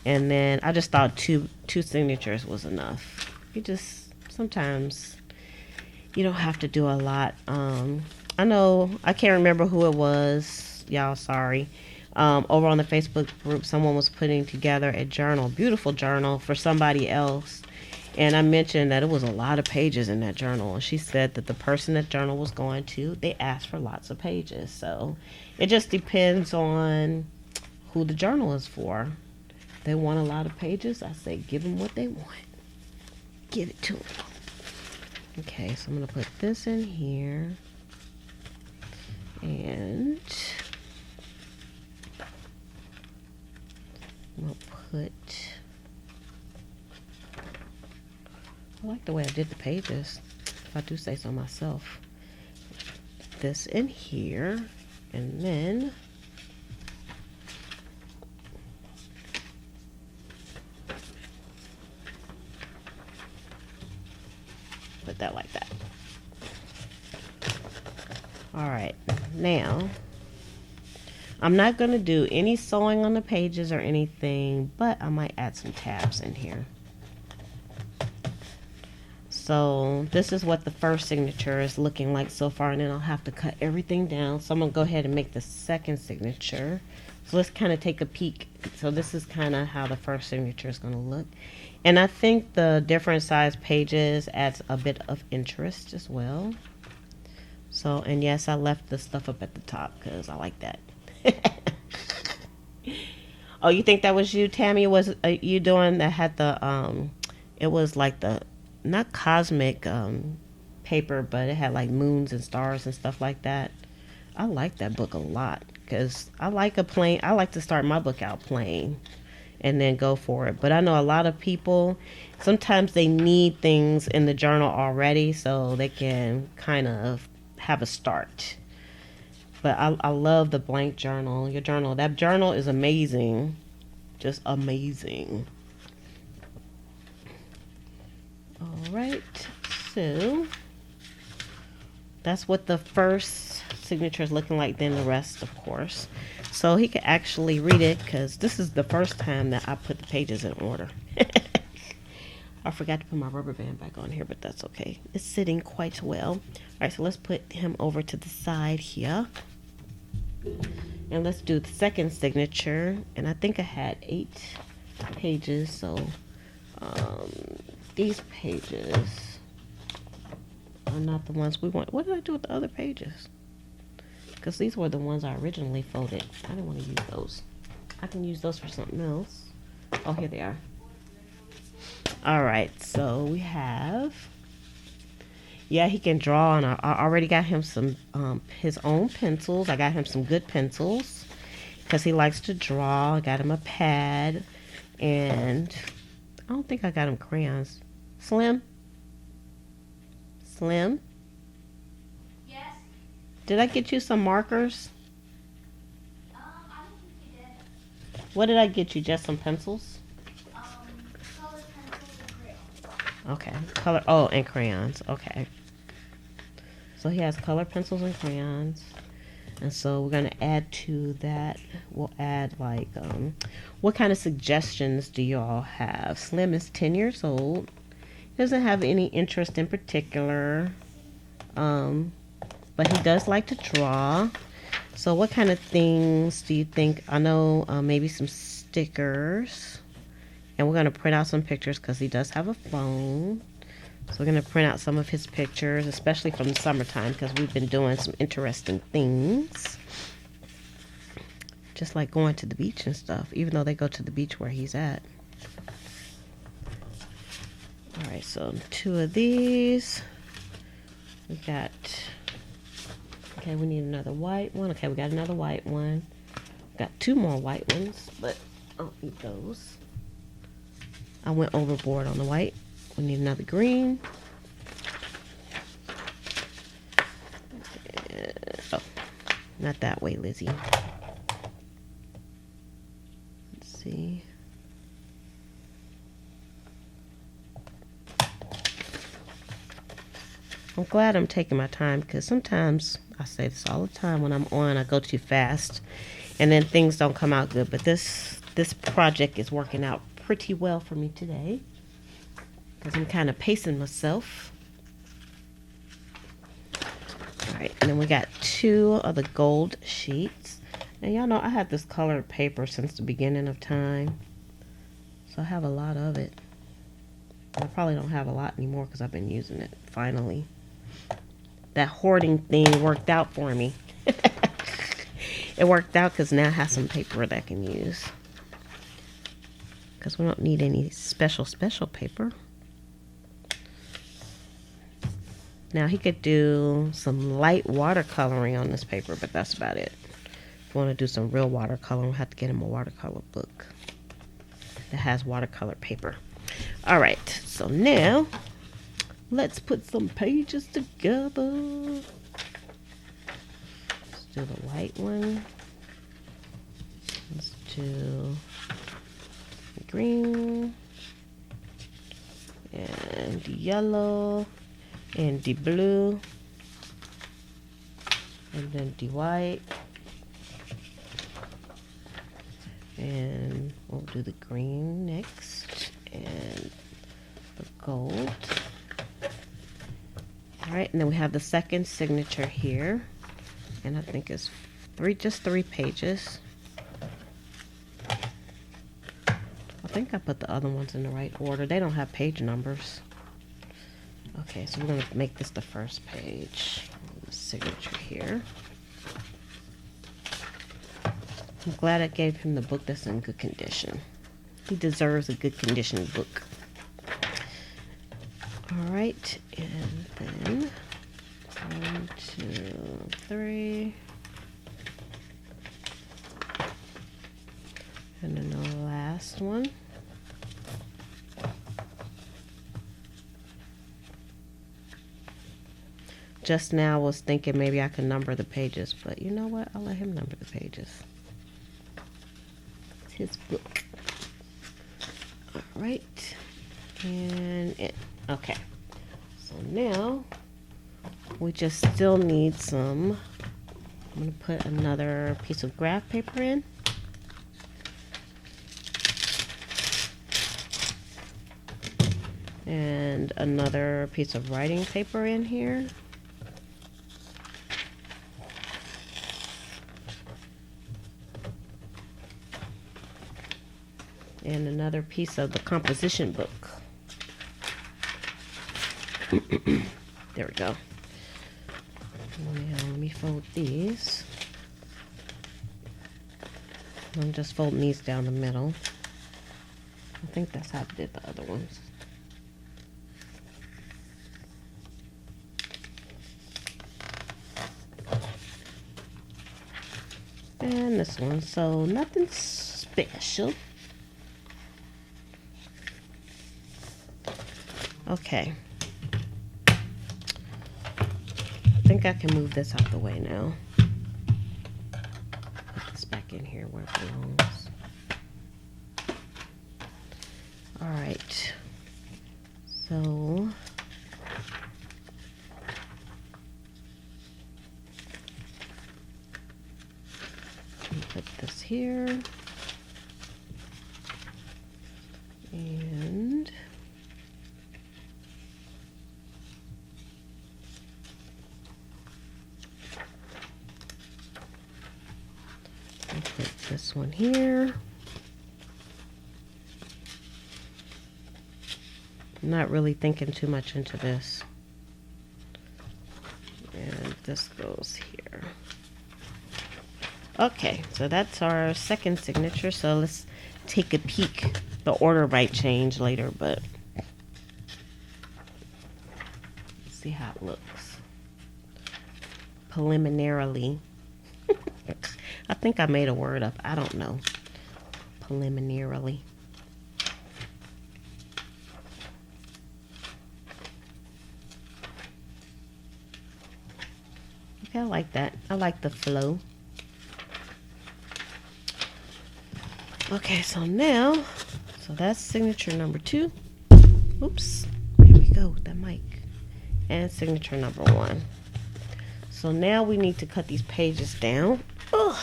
And then I just thought two signatures was enough. You just, sometimes you don't have to do a lot. I know, I can't remember who it was. Y'all, sorry. Over on the Facebook group, someone was putting together a journal, beautiful journal for somebody else. And I mentioned that it was a lot of pages in that journal. And she said that the person that journal was going to, they asked for lots of pages. So it just depends on who the journal is for. They want a lot of pages, I say give them what they want. Give it to them. Okay, so I'm gonna put this in here, and I'm gonna put, I like the way I did the pages, if I do say so myself. This in here, and then put that like that. All right, now I'm not going to do any sewing on the pages or anything, but I might add some tabs in here. So this is what the first signature is looking like so far, and then I'll have to cut everything down. So I'm going to go ahead and make the second signature. So let's kind of take a peek. So this is kind of how the first signature is going to look. And I think the different size pages adds a bit of interest as well. So, and yes, I left the stuff up at the top because I like that. Oh, you think that was you, Tammy? Was you doing that? Had the it was like the, not cosmic paper, but it had like moons and stars and stuff like that. I like that book a lot because I like to start my book out plain and then go for it. But I know a lot of people, sometimes they need things in the journal already so they can kind of have a start. But I love the blank journal. Your journal, that journal is amazing. Just amazing. All right, so that's what the first signature is looking like, then the rest, of course. So he could actually read it because this is the first time that I put the pages in order. I forgot to put my rubber band back on here, but that's okay. It's sitting quite well. All right, so let's put him over to the side here. And let's do the second signature. And I think I had 8 pages, so these pages are not the ones we want. What did I do with the other pages? Because these were the ones I originally folded. I didn't want to use those. I can use those for something else. Oh, here they are. All right, so we have, yeah, he can draw, and I already got him some his own pencils. I got him some good pencils because he likes to draw. I got him a pad, and I don't think I got him crayons. Slim? Slim? Yes. Did I get you some markers? I don't think you did. What did I get you? Just some pencils? Color pencils and crayons. Okay, color, oh, and crayons, okay. So he has color pencils and crayons. And so we're going to add to that, we'll add like, what kind of suggestions do you all have? Slim is 10 years old. Doesn't have any interest in particular, but he does like to draw. So what kind of things do you think? I know maybe some stickers. And we're going to print out some pictures because he does have a phone. So we're going to print out some of his pictures, especially from the summertime, because we've been doing some interesting things. Just like going to the beach and stuff, even though they go to the beach where he's at. All right, so 2 of these. We got, okay, we need another white one. Okay, we got another white one. Got 2 more white ones, but I don't need those. I went overboard on the white. We need another green. Oh, not that way, Lizzie. Let's see. I'm glad I'm taking my time because sometimes, I say this all the time, when I'm on, I go too fast and then things don't come out good. But this project is working out pretty well for me today because I'm kind of pacing myself. All right, and then we got 2 of the gold sheets. And y'all know I had this colored paper since the beginning of time, so I have a lot of it. I probably don't have a lot anymore because I've been using it finally. That hoarding thing worked out for me. It worked out because now I have some paper that I can use. Because we don't need any special paper. Now he could do some light watercoloring on this paper, but that's about it. If you want to do some real watercolor, we'll have to get him a watercolor book that has watercolor paper. All right, so now let's put some pages together. Let's do the white one. Let's do green and the yellow and the blue and then the white, and we'll do the green next and the gold. All right, and then we have the second signature here, and I think it's just three pages. I think I put the other ones in the right order. They don't have page numbers. Okay, so we're going to make this the first page. Signature here. I'm glad I gave him the book that's in good condition. He deserves a good condition book. All right, and then 1, 2, 3. And then the last one. Just now I was thinking maybe I could number the pages, but you know what? I'll let him number the pages. It's his book. All right. And it. Okay. So now we just still need some. I'm going to put another piece of graph paper in. And another piece of writing paper in here. And another piece of the composition book. There we go. Now let me fold these. I'm just folding these down the middle. I think that's how I did the other ones. And this one, so nothing special. Okay. I think I can move this out the way now. Put this back in here where it belongs. All right. So put this here. And put this one here. I'm not really thinking too much into this. And this goes here. Okay, so that's our second signature. So let's take a peek. The order might change later, but let's see how it looks. Preliminarily. I think I made a word up. I don't know. Preliminarily. Okay, I like that. I like the flow. Okay, so now, so that's signature number 2. Oops. There we go with that mic. And signature number 1. So now we need to cut these pages down. Ugh.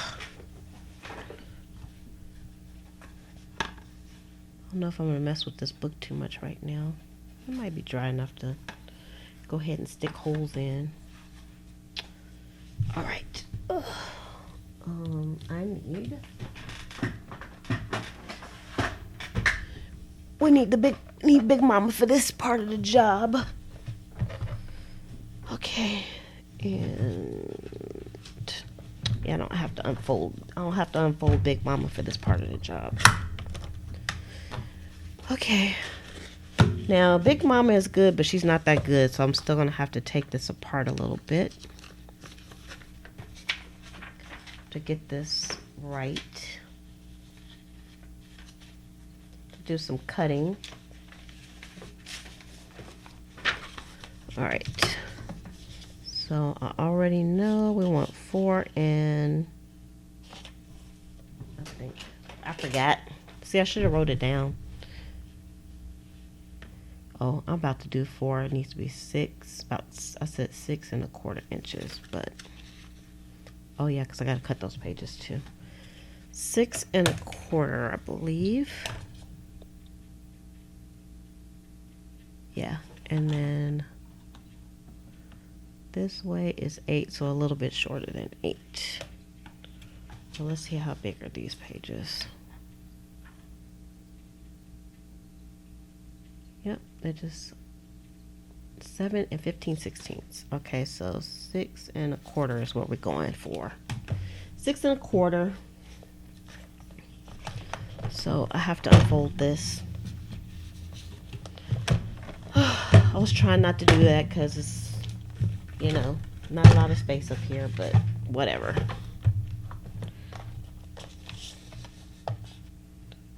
I don't know if I'm going to mess with this book too much right now. It might be dry enough to go ahead and stick holes in. All right. Ugh. We need Big Mama for this part of the job. Okay. And yeah, I don't have to unfold Big Mama for this part of the job. Okay. Now, Big Mama is good, but she's not that good, so I'm still going to have to take this apart a little bit to get this right. Do some cutting. All right. So I already know we want 4 and I forgot. See, I should have wrote it down. Oh, I'm about to do 4. It needs to be 6. I said 6 1/4 inches, but oh yeah, because I got to cut those pages too. 6 1/4, I believe. Yeah, and then this way is 8, so a little bit shorter than 8. So let's see how big are these pages. Yep, they're just 7 15/16. Okay, so 6 1/4 is what we're going for. 6 1/4. So I have to unfold this. I was trying not to do that because it's, you know, not a lot of space up here, but whatever.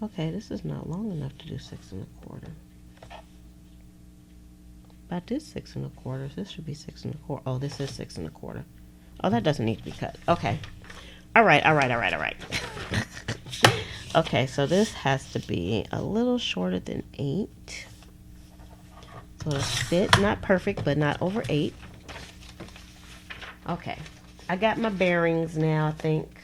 Okay, this is not long enough to do 6 1/4. But I did 6 1/4. This should be 6 1/4. Oh, this is 6 1/4. Oh, that doesn't need to be cut. Okay. All right. Okay, so this has to be a little shorter than 8. So it'll fit, not perfect, but not over 8. Okay, I got my bearings now, I think.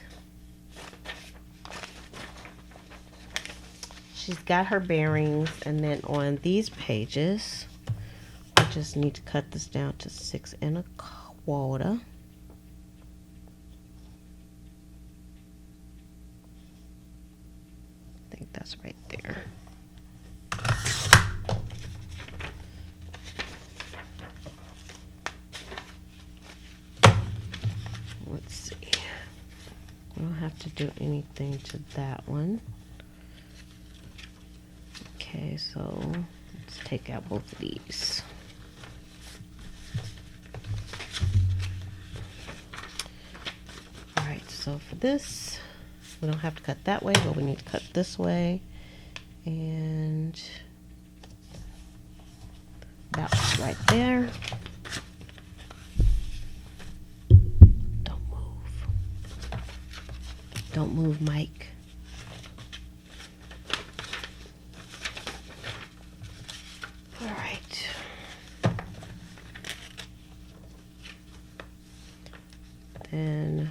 She's got her bearings, and then on these pages, I just need to cut this down to 6 1/4. I think that's right there. Let's see. We don't have to do anything to that one. Okay, so let's take out both of these. All right, so for this, we don't have to cut that way, but we need to cut this way. And that's right there. Don't move, Mike. All right. Then,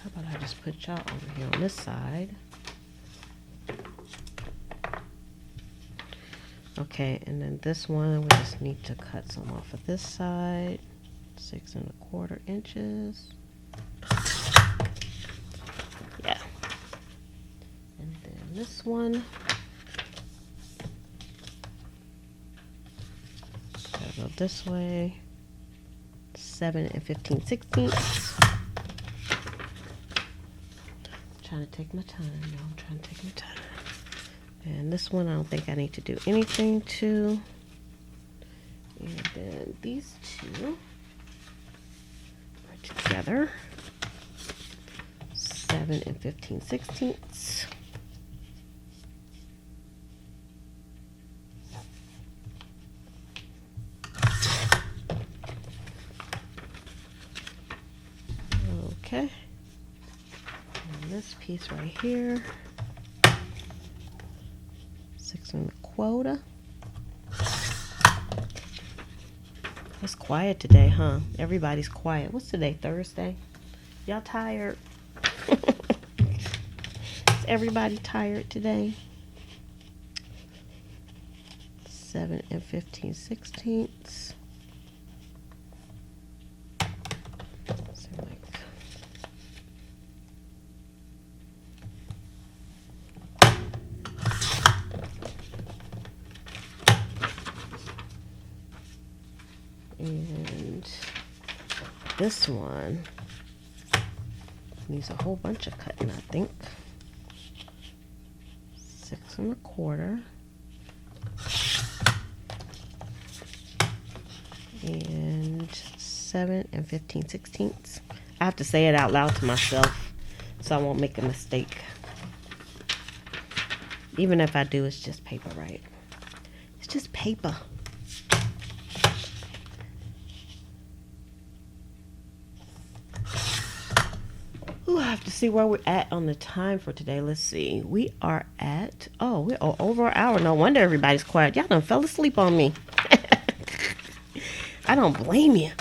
how about I just put y'all over here on this side? Okay, and then this one, we just need to cut some off of this side. 6 1/4 inches. Yeah. And then this one. Gotta go this way. 7 15/16. Trying to take my time. No, I'm trying to take my time. And this one, I don't think I need to do anything to. And then these two are together. 7 15/16. Okay. And this piece right here. 6 1/4. It's quiet today, huh? Everybody's quiet. What's today? Thursday? Y'all tired? Is everybody tired today? 7 15/16. So like, and this one needs a whole bunch of cutting, I think. 6 1/4. and 7 and 15/16. I have to say it out loud to myself so I won't make a mistake. Even if I do, it's just paper, right? It's just paper. Ooh, I have to see where we're at on the time for today. Let's see. We are at, we're over an hour. No wonder everybody's quiet. Y'all done fell asleep on me. I don't blame you.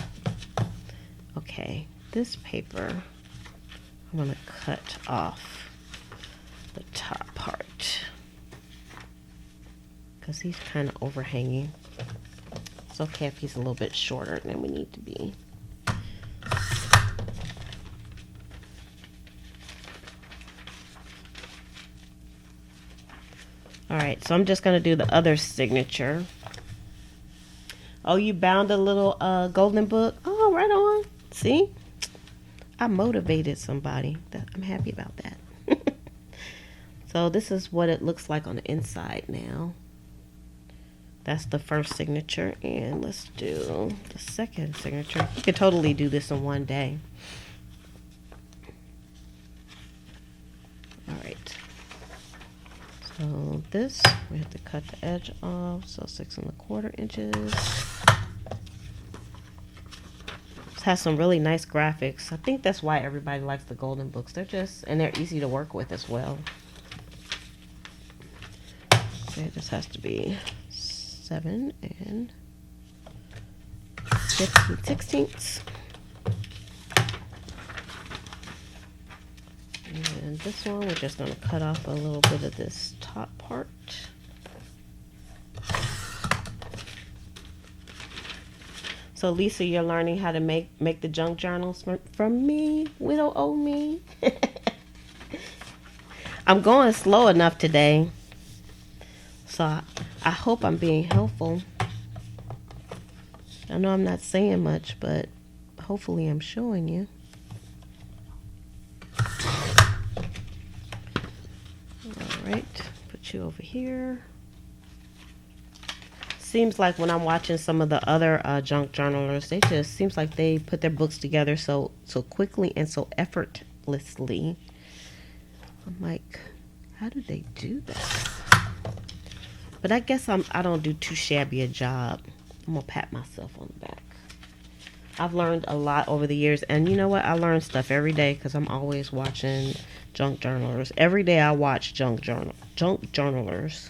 Okay, this paper, I'm going to cut off the top part because he's kind of overhanging. It's okay if he's a little bit shorter than we need to be. Alright, so I'm just going to do the other signature. Oh, you bound a little golden book? Oh, right on. See? I motivated somebody. I'm happy about that. So this is what it looks like on the inside now. That's the first signature. And let's do the second signature. You could totally do this in one day. Alright. So this, we have to cut the edge off. So 6 1/4 inches. Has some really nice graphics. I think that's why everybody likes the golden books. And they're easy to work with as well. Okay, this has to be 7 and 15/16. And this one, we're just going to cut off a little bit of this top part. So Lisa, you're learning how to make the junk journals from me, Widow O Me. I'm going slow enough today, so I hope I'm being helpful. I know I'm not saying much, but hopefully I'm showing you. All right, put you over here. Seems like when I'm watching some of the other junk journalers, they just seems like they put their books together so quickly and so effortlessly. I'm like, how do they do that? But I guess I don't do too shabby a job. I'm gonna pat myself on the back. I've learned a lot over the years, and you know what? I learn stuff every day because I'm always watching junk journalers. Every day I watch junk journalers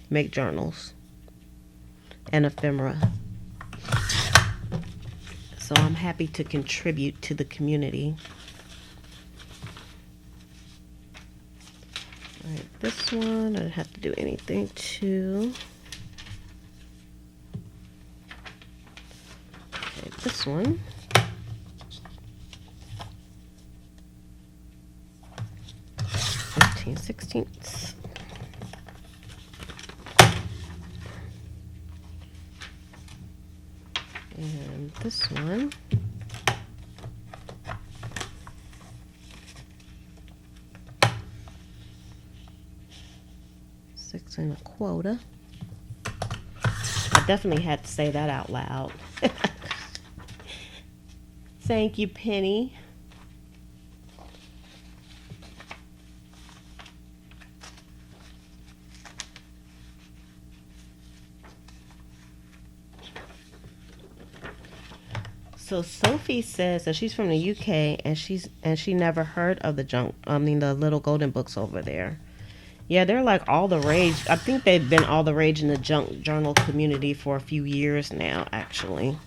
make journals and ephemera. So I'm happy to contribute to the community. Alright, this one, I didn't have to do anything to. Okay, this one. Fifteen sixteenths. And this one, six and a quarter. I definitely had to say that out loud. Thank you, Penny. So Sophie says that she's from the UK and she never heard of the little golden books over there. Yeah, they're like all the rage. I think they've been all the rage in the junk journal community for a few years now, actually.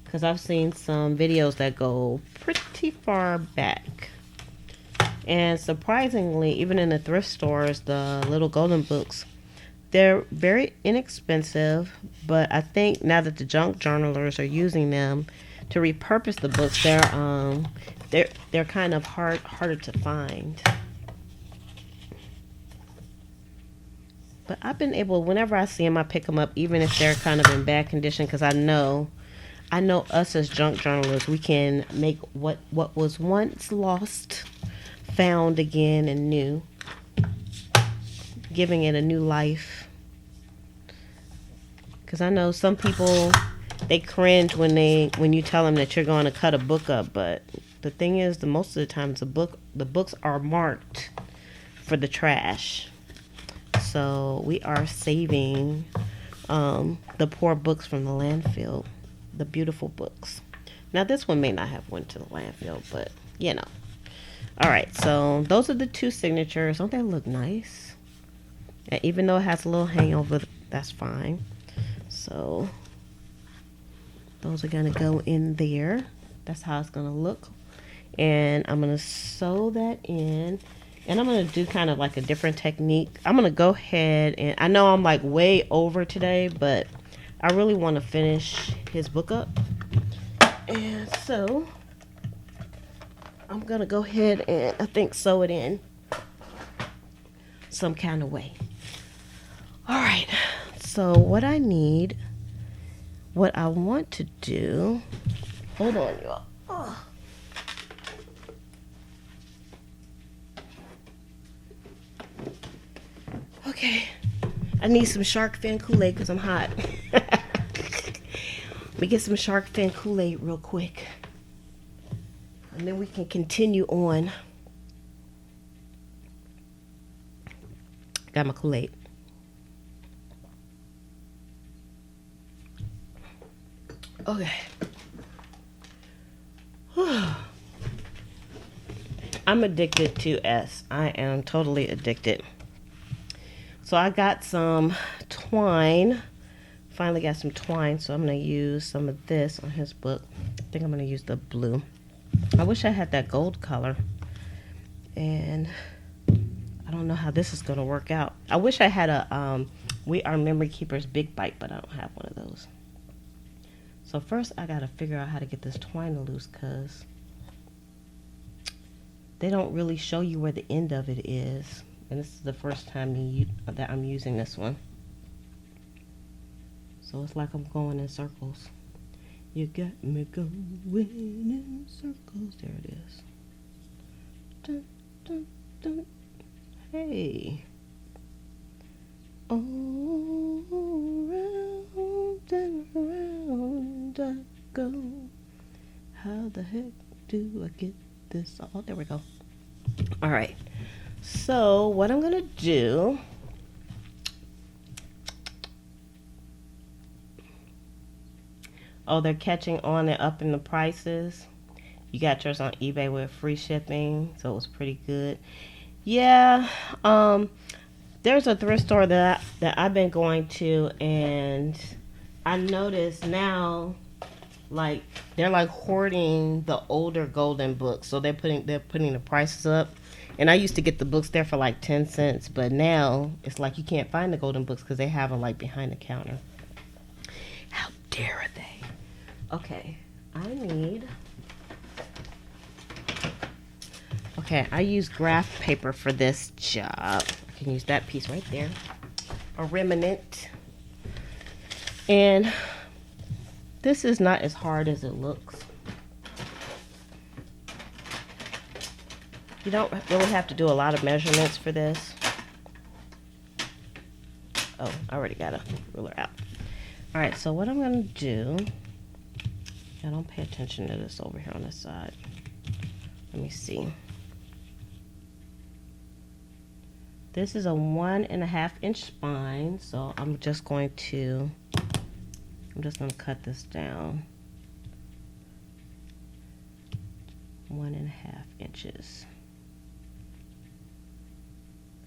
Because I've seen some videos that go pretty far back. And surprisingly, even in the thrift stores, the little golden books, they're very inexpensive, but I think now that the junk journalers are using them to repurpose the books, they're kind of harder to find. But I've been able, whenever I see them, I pick them up, even if they're kind of in bad condition, because I know us as junk journalists, we can make what was once lost found again and new, giving it a new life. Because I know some people, they cringe when you tell them that you're going to cut a book up. But the thing is, the most of the times the books are marked for the trash. So we are saving the poor books from the landfill, the beautiful books. Now this one may not have went to the landfill, but you know. All right, so those are the two signatures. Don't they look nice? And even though it has a little hangover, that's fine. So those are gonna go in there. That's how it's gonna look. And I'm gonna sew that in. And I'm going to do kind of like a different technique. I'm going to go ahead and I know I'm like way over today, but I really want to finish his book up. And so I'm going to go ahead and I think sew it in some kind of way. All right. So what I want to do, hold on, y'all. Oh. Okay, I need some shark fin Kool-Aid because I'm hot. Let me get some shark fin Kool-Aid real quick. And then we can continue on. Got my Kool-Aid. Okay. I'm addicted to S. I am totally addicted. So I got some twine. Finally got some twine, so I'm going to use some of this on his book. I think I'm going to use the blue. I wish I had that gold color. And I don't know how this is going to work out. I wish I had a We Are Memory Keepers Big Bite, but I don't have one of those. So first I got to figure out how to get this twine loose because they don't really show you where the end of it is. And this is the first time that I'm using this one. So it's like I'm going in circles. You got me going in circles. There it is. Dun, dun, dun. Hey. All around and around I go. How the heck do I get this? Oh, there we go. All right. So what I'm going to do, they're catching on and upping the prices. You got yours on eBay with free shipping, so it was pretty good. Yeah, there's a thrift store that I've been going to, and I noticed now, like, they're like hoarding the older golden books, so they're putting the prices up. And I used to get the books there for like 10 cents, but now it's like you can't find the golden books because they have them like behind the counter. How dare they? Okay, I use graph paper for this job. I can use that piece right there. A remnant. And this is not as hard as it looks. You don't really have to do a lot of measurements for this. Oh, I already got a ruler out. All right, so what I'm going to do, I don't pay attention to this over here on this side. Let me see. This is a 1.5 inch spine, so I'm just going to cut this down. 1.5 inches.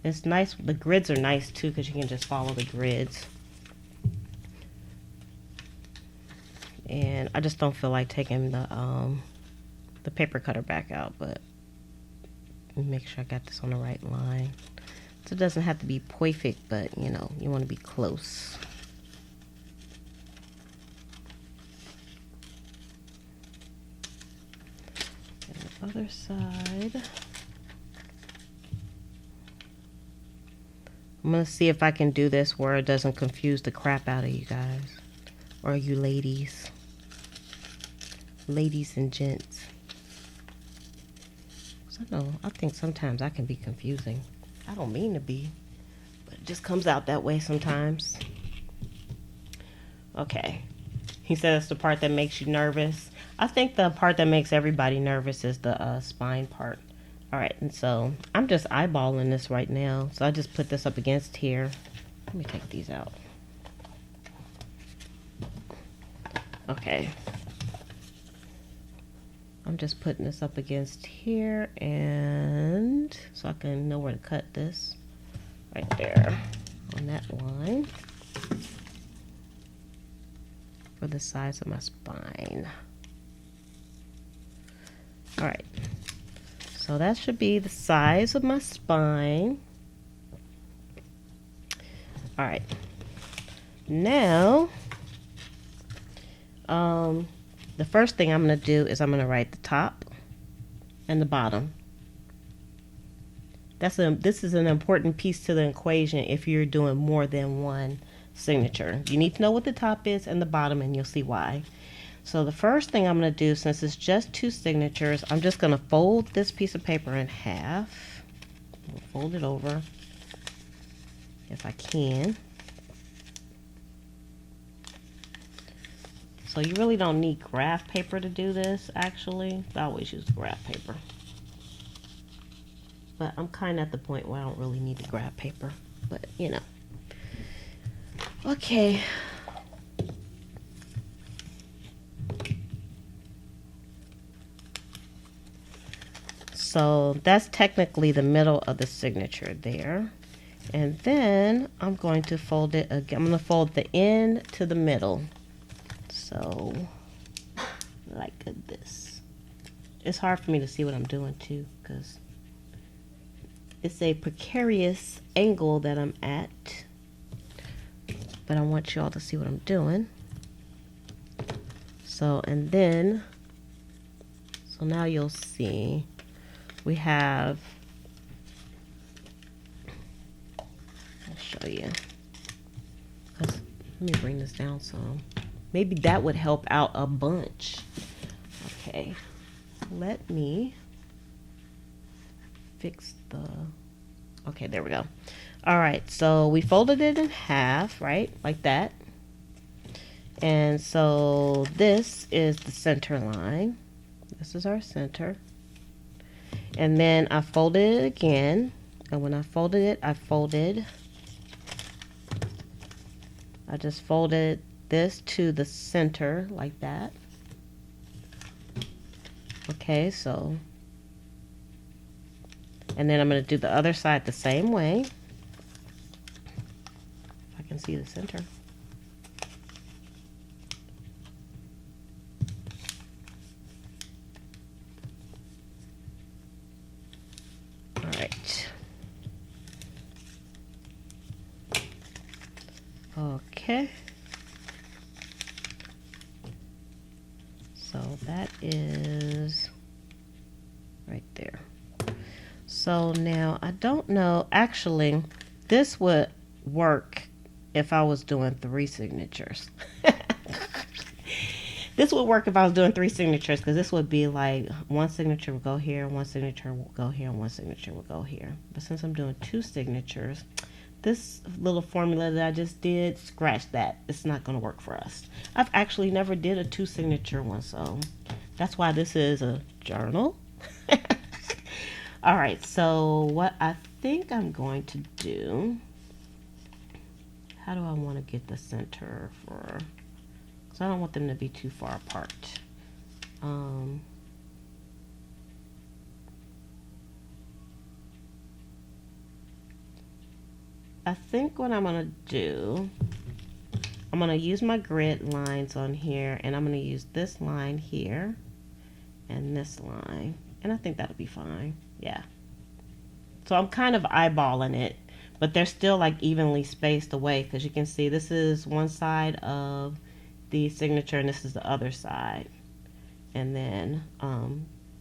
It's nice. The grids are nice too because you can just follow the grids. And I just don't feel like taking the paper cutter back out, but make sure I got this on the right line. So it doesn't have to be perfect, but you know, you want to be close. And the other side. I'm going to see if I can do this where it doesn't confuse the crap out of you guys. Or you ladies. Ladies and gents. So I think sometimes I can be confusing. I don't mean to be. But it just comes out that way sometimes. Okay. He said it's the part that makes you nervous. I think the part that makes everybody nervous is the spine part. All right, and so I'm just eyeballing this right now. So I just put this up against here. Let me take these out. Okay. I'm just putting this up against here, and so I can know where to cut this. Right there on that line for the size of my spine. All right, so that should be the size of my spine. All right, now the first thing I'm going to do is I'm going to write the top and the bottom. This is an important piece to the equation if you're doing more than one signature. You need to know what the top is and the bottom, and you'll see why. So the first thing I'm going to do, since it's just two signatures, I'm just going to fold this piece of paper in half. I'll fold it over if I can. So you really don't need graph paper to do this, actually. I always use graph paper. But I'm kind of at the point where I don't really need the graph paper. But, you know. Okay. So that's technically the middle of the signature there. And then I'm going to fold it again. I'm going to fold the end to the middle. So, like this. It's hard for me to see what I'm doing too, because it's a precarious angle that I'm at. But I want you all to see what I'm doing. So, and then, so now you'll see we have, I'll show you. Let me bring this down some. Maybe that would help out a bunch. Okay, let me fix the, okay, there we go. All right, so we folded it in half, right? Like that. And so this is the center line. This is our center. And then I folded it again. And when I folded it, I just folded this to the center like that. Okay, so, and then I'm going to do the other side the same way. If I can see the center. All right. Okay. So that is right there. So now I don't know, actually this would work if I was doing 3 signatures. This would work if I was doing 3 signatures, because this would be like one signature will go here, one signature will go here, and one signature will go here. But since I'm doing 2 signatures, this little formula that I just did, scratch that. It's not going to work for us. I've actually never did a 2 signature one, so that's why this is a journal. All right, so what I think I'm going to do, how do I want to get the center for, because I don't want them to be too far apart. I think what I'm going to do, I'm going to use my grid lines on here, and I'm going to use this line here and this line, and I think that'll be fine. Yeah. So I'm kind of eyeballing it, but they're still like evenly spaced away, because you can see this is one side of the signature and this is the other side. And then,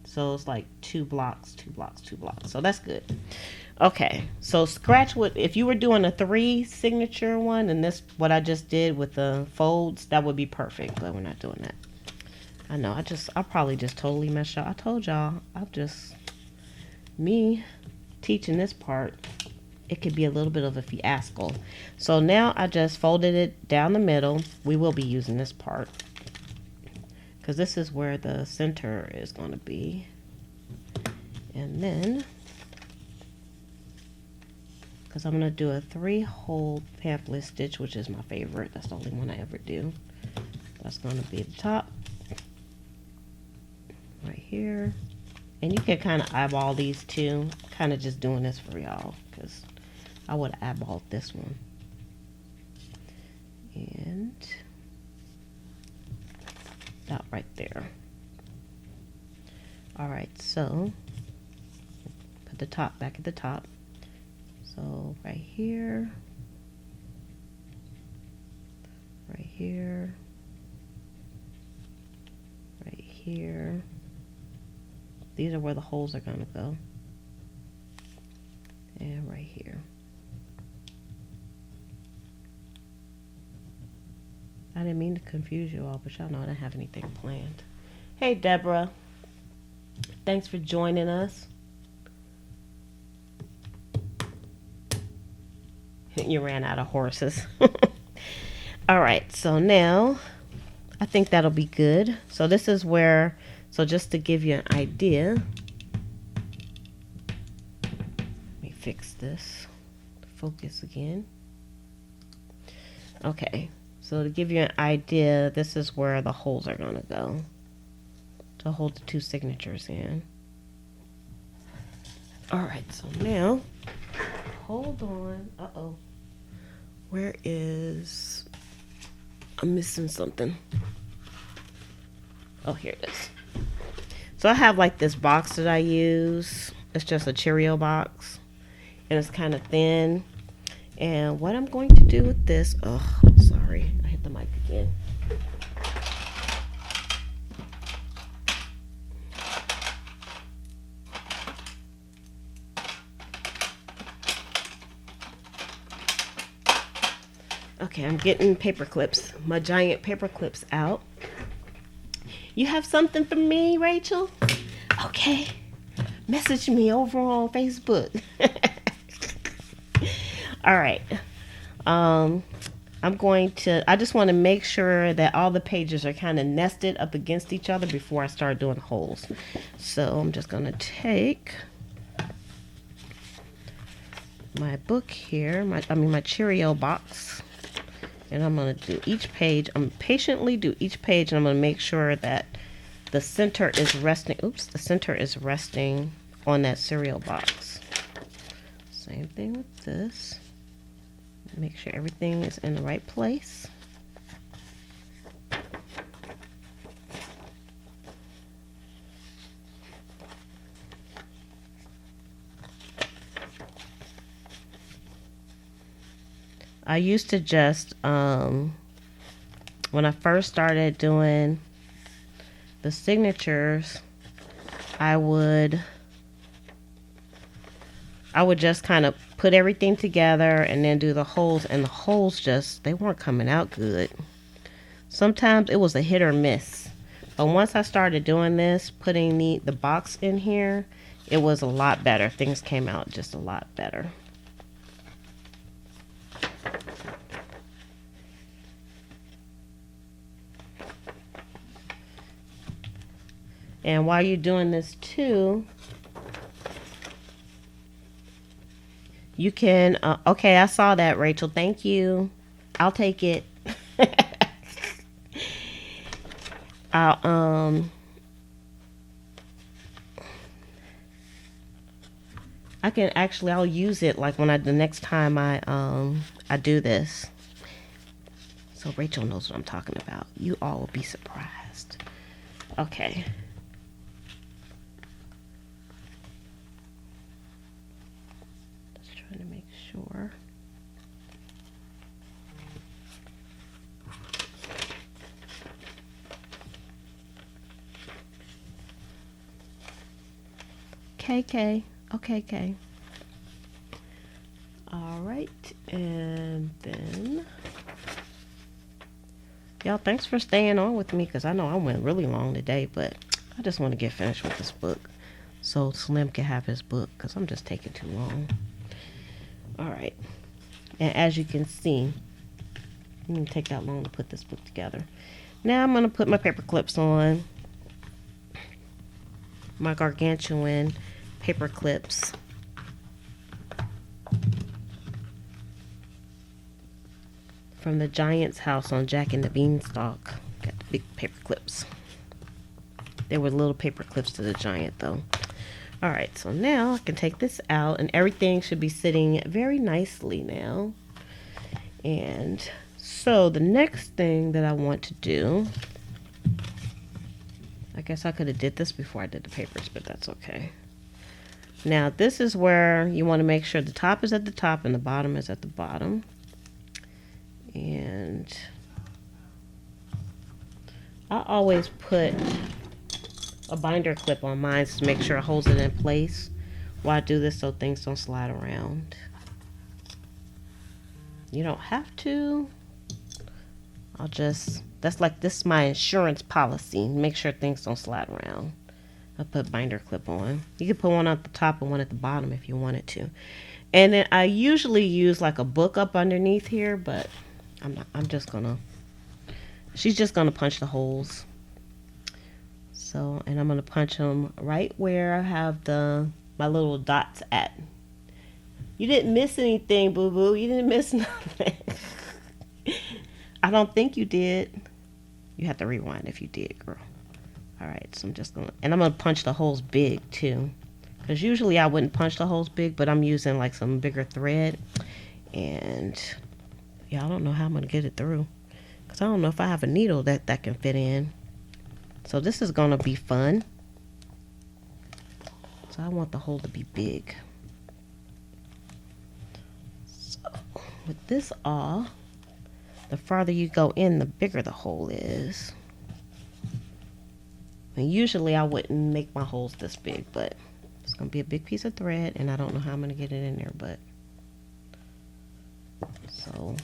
so it's like 2 blocks, 2 blocks, 2 blocks. So that's good. Okay, so scratch what, if you were doing a 3 signature one, and this, what I just did with the folds, that would be perfect, but we're not doing that. I know, I probably just totally messed up. I told y'all, me teaching this part, it could be a little bit of a fiasco. So now I just folded it down the middle. We will be using this part. because this is where the center is going to be. And then, because I'm going to do a 3-hole pamphlet stitch, which is my favorite. That's the only one I ever do. That's going to be the top right here. And you can kind of eyeball these two. Kind of just doing this for y'all because I would have eyeballed this one. And that right there. Alright, so put the top back at the top. So right here, right here, right here. These are where the holes are going to go. And right here. I didn't mean to confuse you all, but y'all know I didn't have anything planned. Hey, Deborah. Thanks for joining us. You ran out of horses. All right, so now I think that'll be good. So this is where, so just to give you an idea, let me fix this. Focus again. Okay, so to give you an idea, this is where the holes are going to go to hold the 2 signatures in. All right, so now, hold on. Uh-oh. Where is, I'm missing something. Oh, here it is. So I have like this box that I use. It's just a Cheerio box. And it's kind of thin. And what I'm going to do with this, oh, sorry, I hit the mic again. Okay, I'm getting paper clips, my giant paper clips out. You have something for me, Rachel? Okay, message me over on Facebook. All right. I'm going to, I just want to make sure that all the pages are kind of nested up against each other before I start doing holes. So I'm just going to take my book here, my Cheerio box. And I'm going to do each page. I'm patiently do each page, and I'm going to make sure that the center is resting. Oops, the center is resting on that cereal box. Same thing with this. Make sure everything is in the right place. I used to just, when I first started doing the signatures, I would just kind of put everything together and then do the holes, and the holes just, they weren't coming out good. Sometimes it was a hit or miss. But once I started doing this, putting the box in here, it was a lot better. Things came out just a lot better. And while you're doing this too, you can, okay, I saw that, Rachel. Thank you. I'll take it. I can actually, I'll use it like when the next time I do this. So Rachel knows what I'm talking about. You all will be surprised. Okay. Trying to make sure. KK. Okay, K. All right, and then y'all, thanks for staying on with me, because I know I went really long today, but I just want to get finished with this book so Slim can have his book, because I'm just taking too long. All right, and as you can see, it didn't take that long to put this book together. Now I'm going to put my paper clips on. My gargantuan paper clips. From the Giant's house on Jack and the Beanstalk. Got the big paper clips. There were little paper clips to the Giant though. Alright, so now I can take this out and everything should be sitting very nicely now. And so the next thing that I want to do, I guess I could have did this before I did the papers, but that's okay. Now this is where you want to make sure the top is at the top and the bottom is at the bottom. And I always put a binder clip on mine to make sure it holds it in place while I do this so things don't slide around. You don't have to. That's like, this is my insurance policy. Make sure things don't slide around. I put binder clip on. You can put one at the top and one at the bottom if you wanted to. And then I usually use like a book up underneath here, but she's just gonna punch the holes. So, and I'm gonna punch them right where I have my little dots at. You didn't miss anything, boo boo. You didn't miss nothing. I don't think you did. You have to rewind if you did, girl. Alright, so I'm gonna punch the holes big too. Because usually I wouldn't punch the holes big, but I'm using like some bigger thread. And yeah, I don't know how I'm gonna get it through. Because I don't know if I have a needle that can fit in. So this is gonna be fun. So I want the hole to be big. So with this awl, the farther you go in, the bigger the hole is. And usually I wouldn't make my holes this big, but it's gonna be a big piece of thread and I don't know how I'm gonna get it in there, but so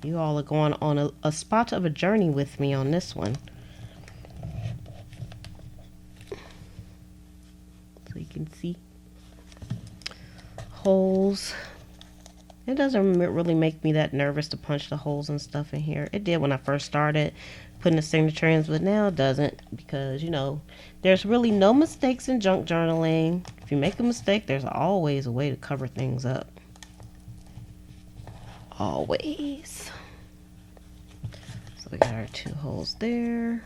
you all are going on a spot of a journey with me on this one. So you can see holes. It doesn't really make me that nervous to punch the holes and stuff in here. It did when I first started putting the signature in, but now it doesn't, because you know there's really no mistakes in junk journaling. If you make a mistake, there's always a way to cover things up. Always. So we got our 2 holes there.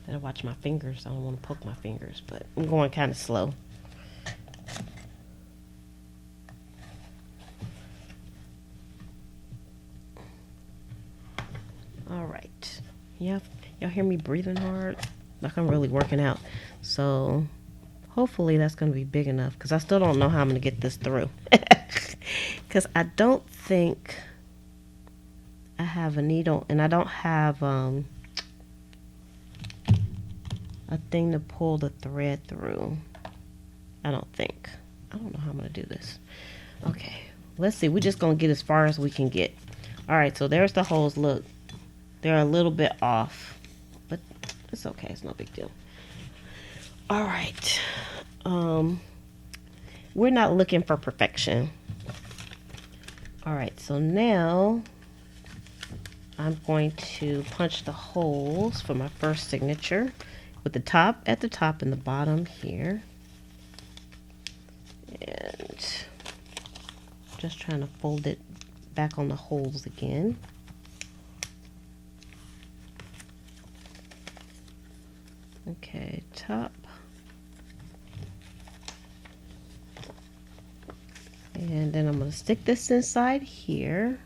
Gotta watch my fingers. I don't want to poke my fingers, but I'm going kind of slow. All right. Yeah, y'all hear me breathing hard? Like I'm really working out. So hopefully that's going to be big enough, because I still don't know how I'm going to get this through. Because I don't think I have a needle, and I don't have a thing to pull the thread through. I don't think. I don't know how I'm going to do this. Okay, let's see. We're just going to get as far as we can get. All right, so there's the holes. Look, they're a little bit off, but it's okay. It's no big deal. All right. We're not looking for perfection. All right, so now I'm going to punch the holes for my first signature with the top at the top and the bottom here. And just trying to fold it back on the holes again. Okay, top. And then I'm going to stick this inside here.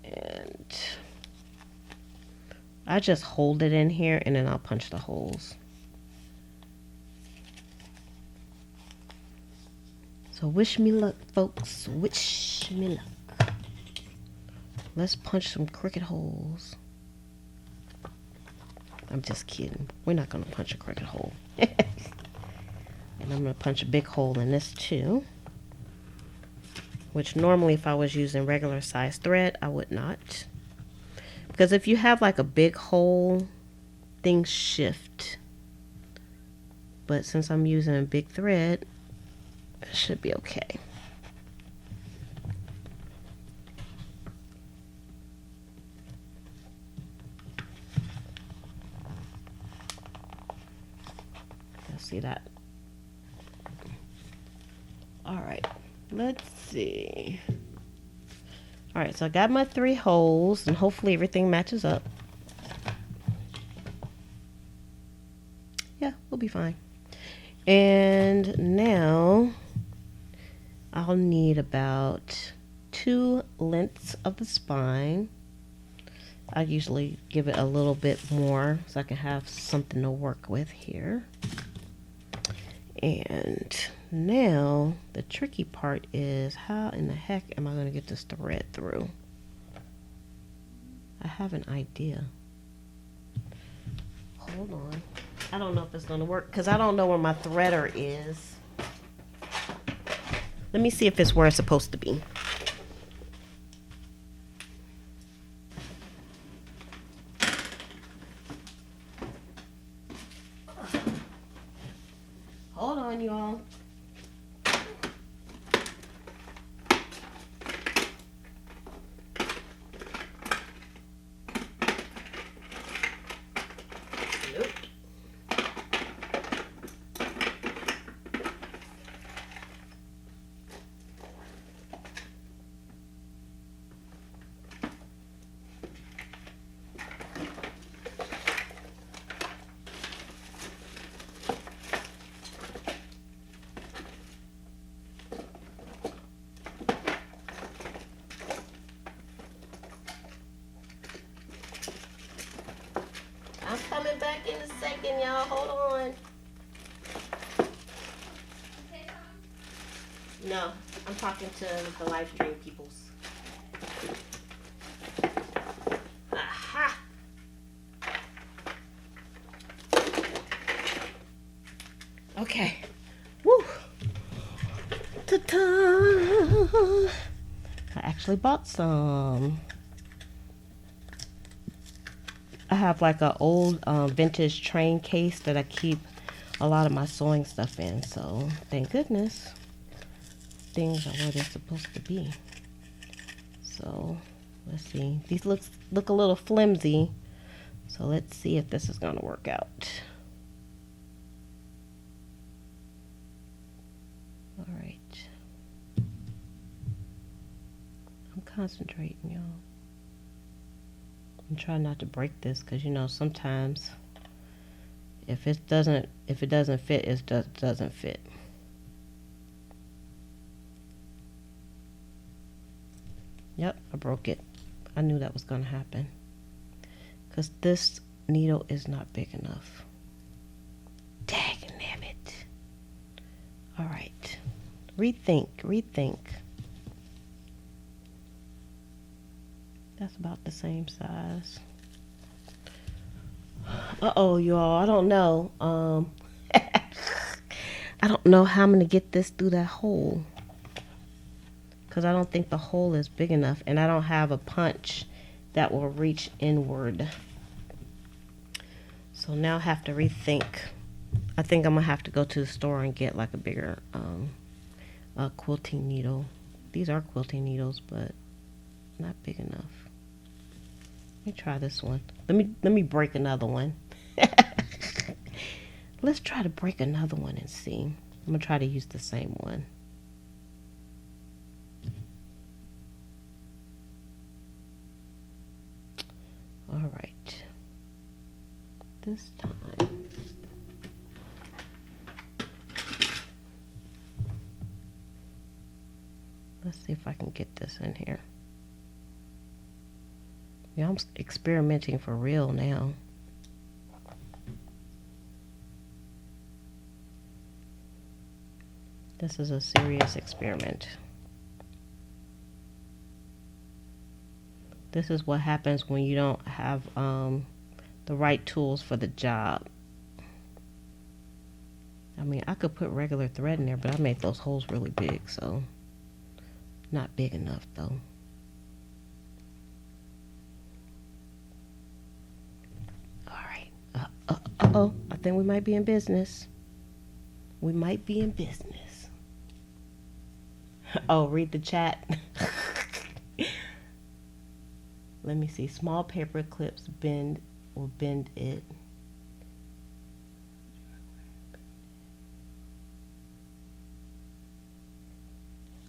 And I just hold it in here and then I'll punch the holes. So wish me luck, folks. Wish me luck. Let's punch some crooked holes. I'm just kidding. We're not going to punch a crooked hole. And I'm going to punch a big hole in this too. Which normally if I was using regular size thread, I would not. Because if you have like a big hole, things shift. But since I'm using a big thread, It should be okay. Let's see that. All right, let's see. All right, so I got my 3 holes, and hopefully everything matches up. Yeah, we'll be fine. And now I'll need about 2 lengths of the spine. I usually give it a little bit more so I can have something to work with here. And now the tricky part is, how in the heck am I going to get this thread through? I have an idea. Hold on. I don't know if it's going to work because I don't know where my threader is. Let me see if it's where it's supposed to be. Hold on, y'all. Nope. I'm coming back in a second, y'all. Hold on. No, I'm talking to the live stream peoples. Aha! Okay. Woo! Ta-ta! I actually bought some. I have like an old vintage train case that I keep a lot of my sewing stuff in. So thank goodness things are where they're supposed to be. So let's see. These look a little flimsy. So let's see if this is gonna work out. All right. I'm concentrating, y'all. I'm trying not to break this because you know sometimes if it doesn't fit, it doesn't fit. Yep, I broke it. I knew that was gonna happen because this needle is not big enough. Dagnabbit. All right, rethink. That's about the same size. Uh-oh, y'all. I don't know. I don't know how I'm going to get this through that hole. Because I don't think the hole is big enough. And I don't have a punch that will reach inward. So now I have to rethink. I think I'm going to have to go to the store and get like a bigger quilting needle. These are quilting needles, but not big enough. Let me try this one. Let me break another one. Let's try to break another one and see. I'm gonna try to use the same one. All right. This time. Let's see if I can get this in here. Yeah, I'm experimenting for real now. This is a serious experiment. This is what happens when you don't have the right tools for the job. I mean, I could put regular thread in there, but I made those holes really big, so not big enough though. Uh-oh, I think we might be in business. We might be in business. Oh, read the chat. Let me see. Small paper clips bend will bend it.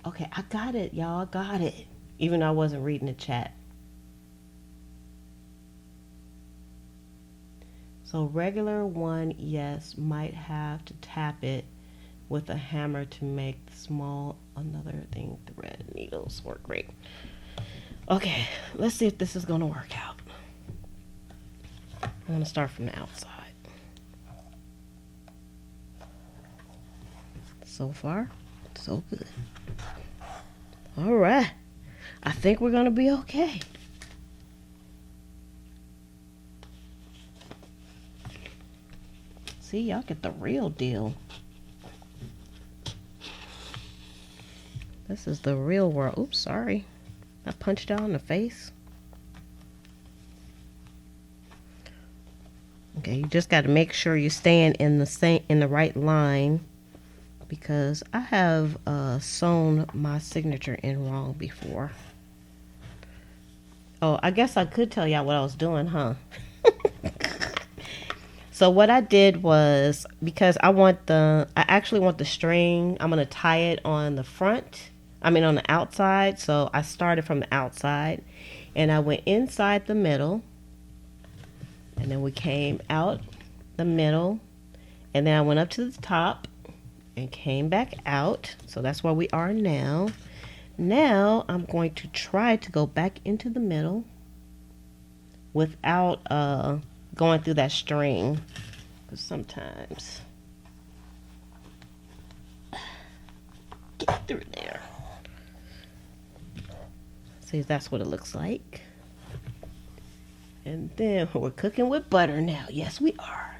Okay, I got it, y'all. I got it. Even though I wasn't reading the chat. So regular one, yes, might have to tap it with a hammer to make the small another thing thread needles work great. Okay, let's see if this is gonna work out. I'm gonna start from the outside. So far, so good. All right, I think we're gonna be okay. See, y'all get the real deal. This is the real world. Oops, sorry. I punched out in the face. Okay, you just got to make sure you're staying in the right line, because I have sewn my signature in wrong before. Oh, I guess I could tell y'all what I was doing, huh? So what I did was, because I actually want the string, I'm going to tie it on the front, on the outside. So I started from the outside and I went inside the middle, and then we came out the middle, and then I went up to the top and came back out. So that's where we are now. Now I'm going to try to go back into the middle without going through that string, because sometimes get through there. See, that's what it looks like. And then we're cooking with butter now. Yes, we are.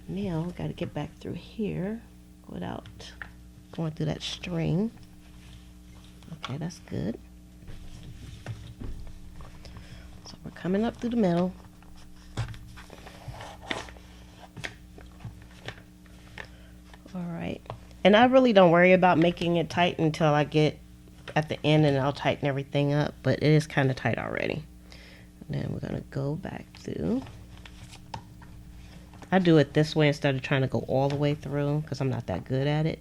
Now we got to get back through here without going through that string. Okay, that's good. So we're coming up through the middle. All right. And I really don't worry about making it tight until I get at the end, and I'll tighten everything up, but it is kind of tight already. And then we're going to go back through. I do it this way instead of trying to go all the way through, because I'm not that good at it.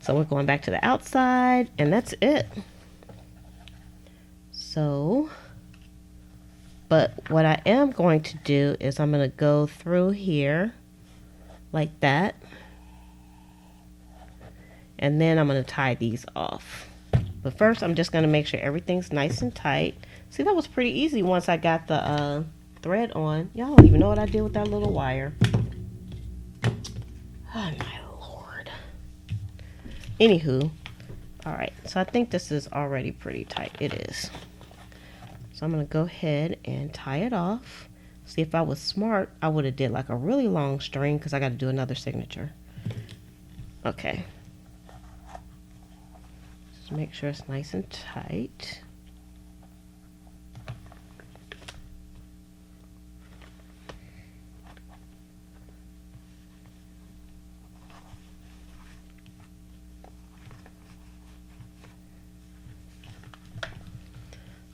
So we're going back to the outside, and that's it. So, but what I am going to do is I'm going to go through here like that, and then I'm going to tie these off. But first I'm just going to make sure everything's nice and tight. See, that was pretty easy once I got the thread on. Y'all don't even know what I did with that little wire. Oh my lord. Anywho, alright, so I think this is already pretty tight. It is. So I'm going to go ahead and tie it off. See, if I was smart, I would have did like a really long string, because I got to do another signature. Okay. Just make sure it's nice and tight.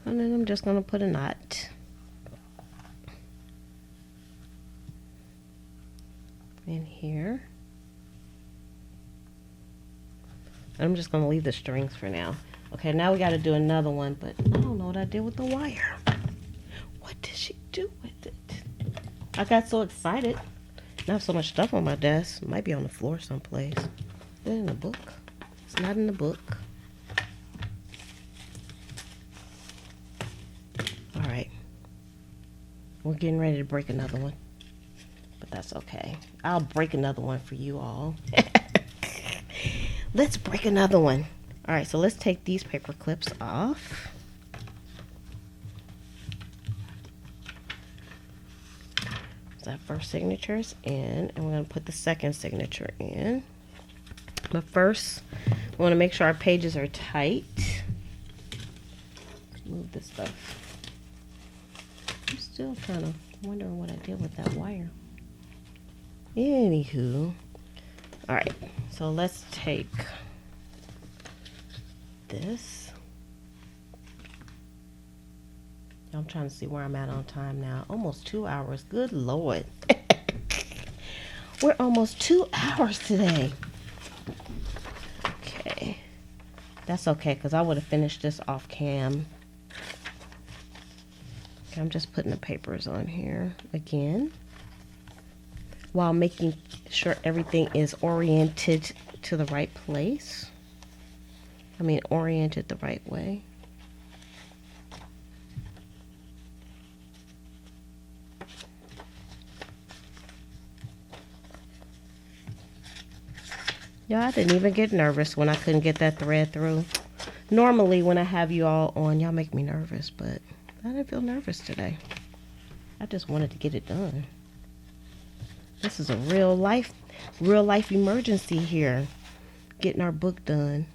And then I'm just going to put a knot. In here. I'm just going to leave the strings for now. Okay, now we got to do another one, but I don't know what I did with the wire. What did she do with it? I got so excited. I have so much stuff on my desk. It might be on the floor someplace. Is it in the book? It's not in the book. Alright. We're getting ready to break another one. But that's okay. I'll break another one for you all. Let's break another one. Alright, so let's take these paper clips off. So that first signature is in, and we're going to put the second signature in. But first, we want to make sure our pages are tight. Move this stuff. I'm still kind of wondering what I did with that wire. Anywho. Alright, so let's take this. I'm trying to see where I'm at on time now. Almost 2 hours. Good Lord. We're almost 2 hours today. Okay. That's okay, because I would have finished this off cam. Okay, I'm just putting the papers on here again, while making sure everything is oriented to the right place. I mean, oriented the right way. Y'all, I didn't even get nervous when I couldn't get that thread through. Normally, when I have you all on, y'all make me nervous, but I didn't feel nervous today. I just wanted to get it done. This is a real life emergency here. Getting our book done.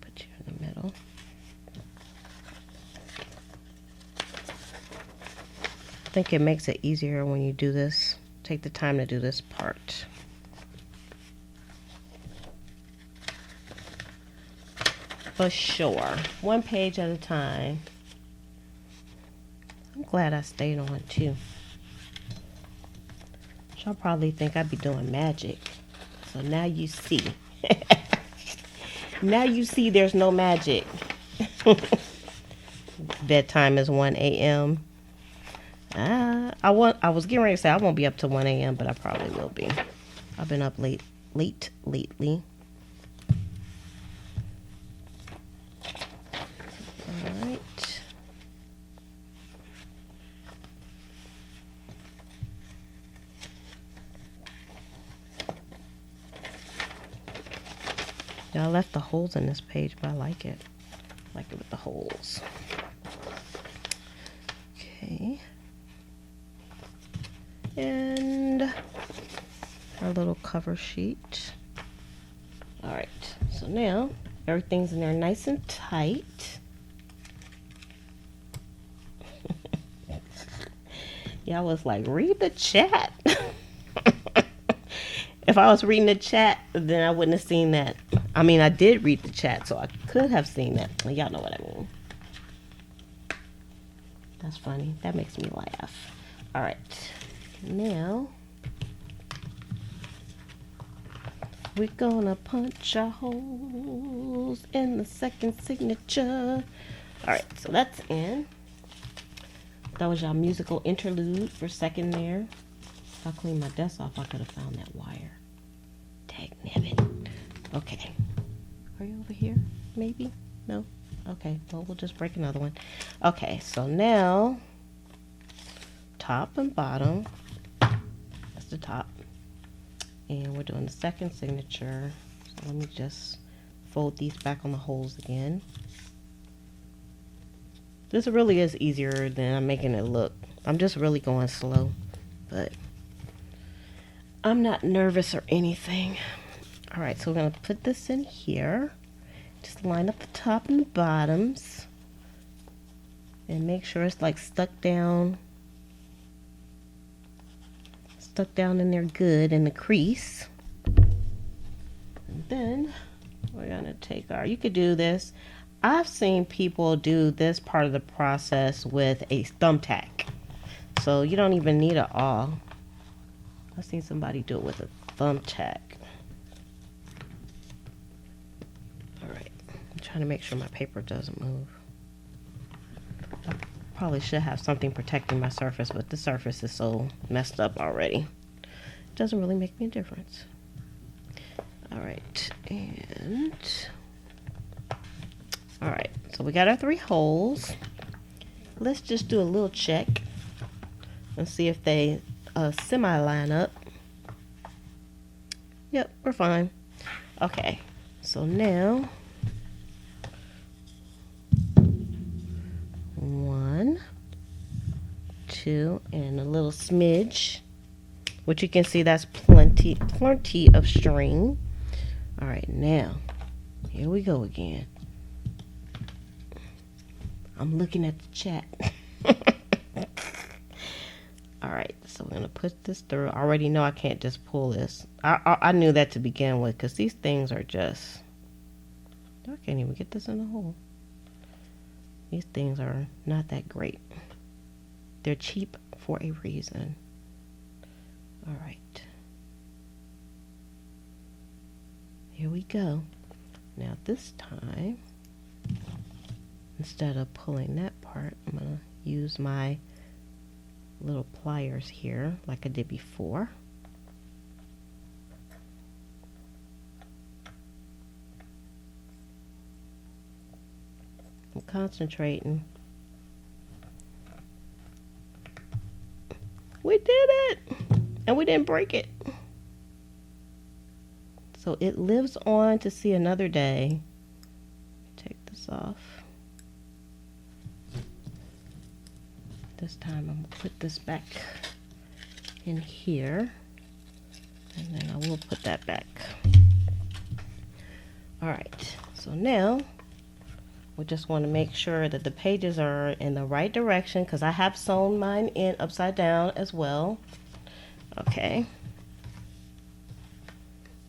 Put you in the middle. I think it makes it easier when you do this. Take the time to do this part. For sure. One page at a time. I'm glad I stayed on too. Y'all probably think I'd be doing magic. So now you see. Now you see there's no magic. Bedtime is 1 a.m. I was getting ready to say I won't be up till 1 a.m., but I probably will be. I've been up late lately. All right. Yeah, I left the holes in this page, but I like it. I like it with the holes. Okay. And our little cover sheet. All right, so now everything's in there nice and tight. Yeah, I was like, read the chat. If I was reading the chat, then I wouldn't have seen that. I mean, I did read the chat, so I could have seen that. Well, y'all know what I mean. That's funny. That makes me laugh. All right. Now, we're gonna punch our holes in the second signature. All right, so that's in. That was y'all musical interlude for second there. If I cleaned my desk off, I could have found that wire. Dagnabbit. Okay. Are you over here? Maybe? No? Okay, well, we'll just break another one. Okay, so now, top and bottom. That's the top. And we're doing the second signature. So let me just fold these back on the holes again. This really is easier than I'm making it look. I'm just really going slow, but I'm not nervous or anything. All right, so we're gonna put this in here. Just line up the top and the bottoms and make sure it's like stuck down in there good in the crease. And then we're gonna take our, you could do this. I've seen people do this part of the process with a thumbtack. So you don't even need it all. I've seen somebody do it with a thumbtack. All right, I'm trying to make sure my paper doesn't move. I probably should have something protecting my surface, but the surface is so messed up already. It doesn't really make me a difference. All right, and all right, so we got our 3 holes. Let's just do a little check and see if they semi-line up. Yep, we're fine. Okay, so now 1, 2, and a little smidge, which you can see that's plenty of string. All right, now here we go again. I'm looking at the chat. All right, So we're going to put this through. I already know I can't just pull this. I knew that to begin with because these things are just... I can't even get this in the hole. These things are not that great. They're cheap for a reason. All right. Here we go. Now this time, instead of pulling that part, I'm going to use my little pliers here like I did before. I'm concentrating. We did it! And we didn't break it. So it lives on to see another day. Take this off. This time I'm going to put this back in here. And then I will put that back. Alright, so now we just want to make sure that the pages are in the right direction because I have sewn mine in upside down as well. Okay.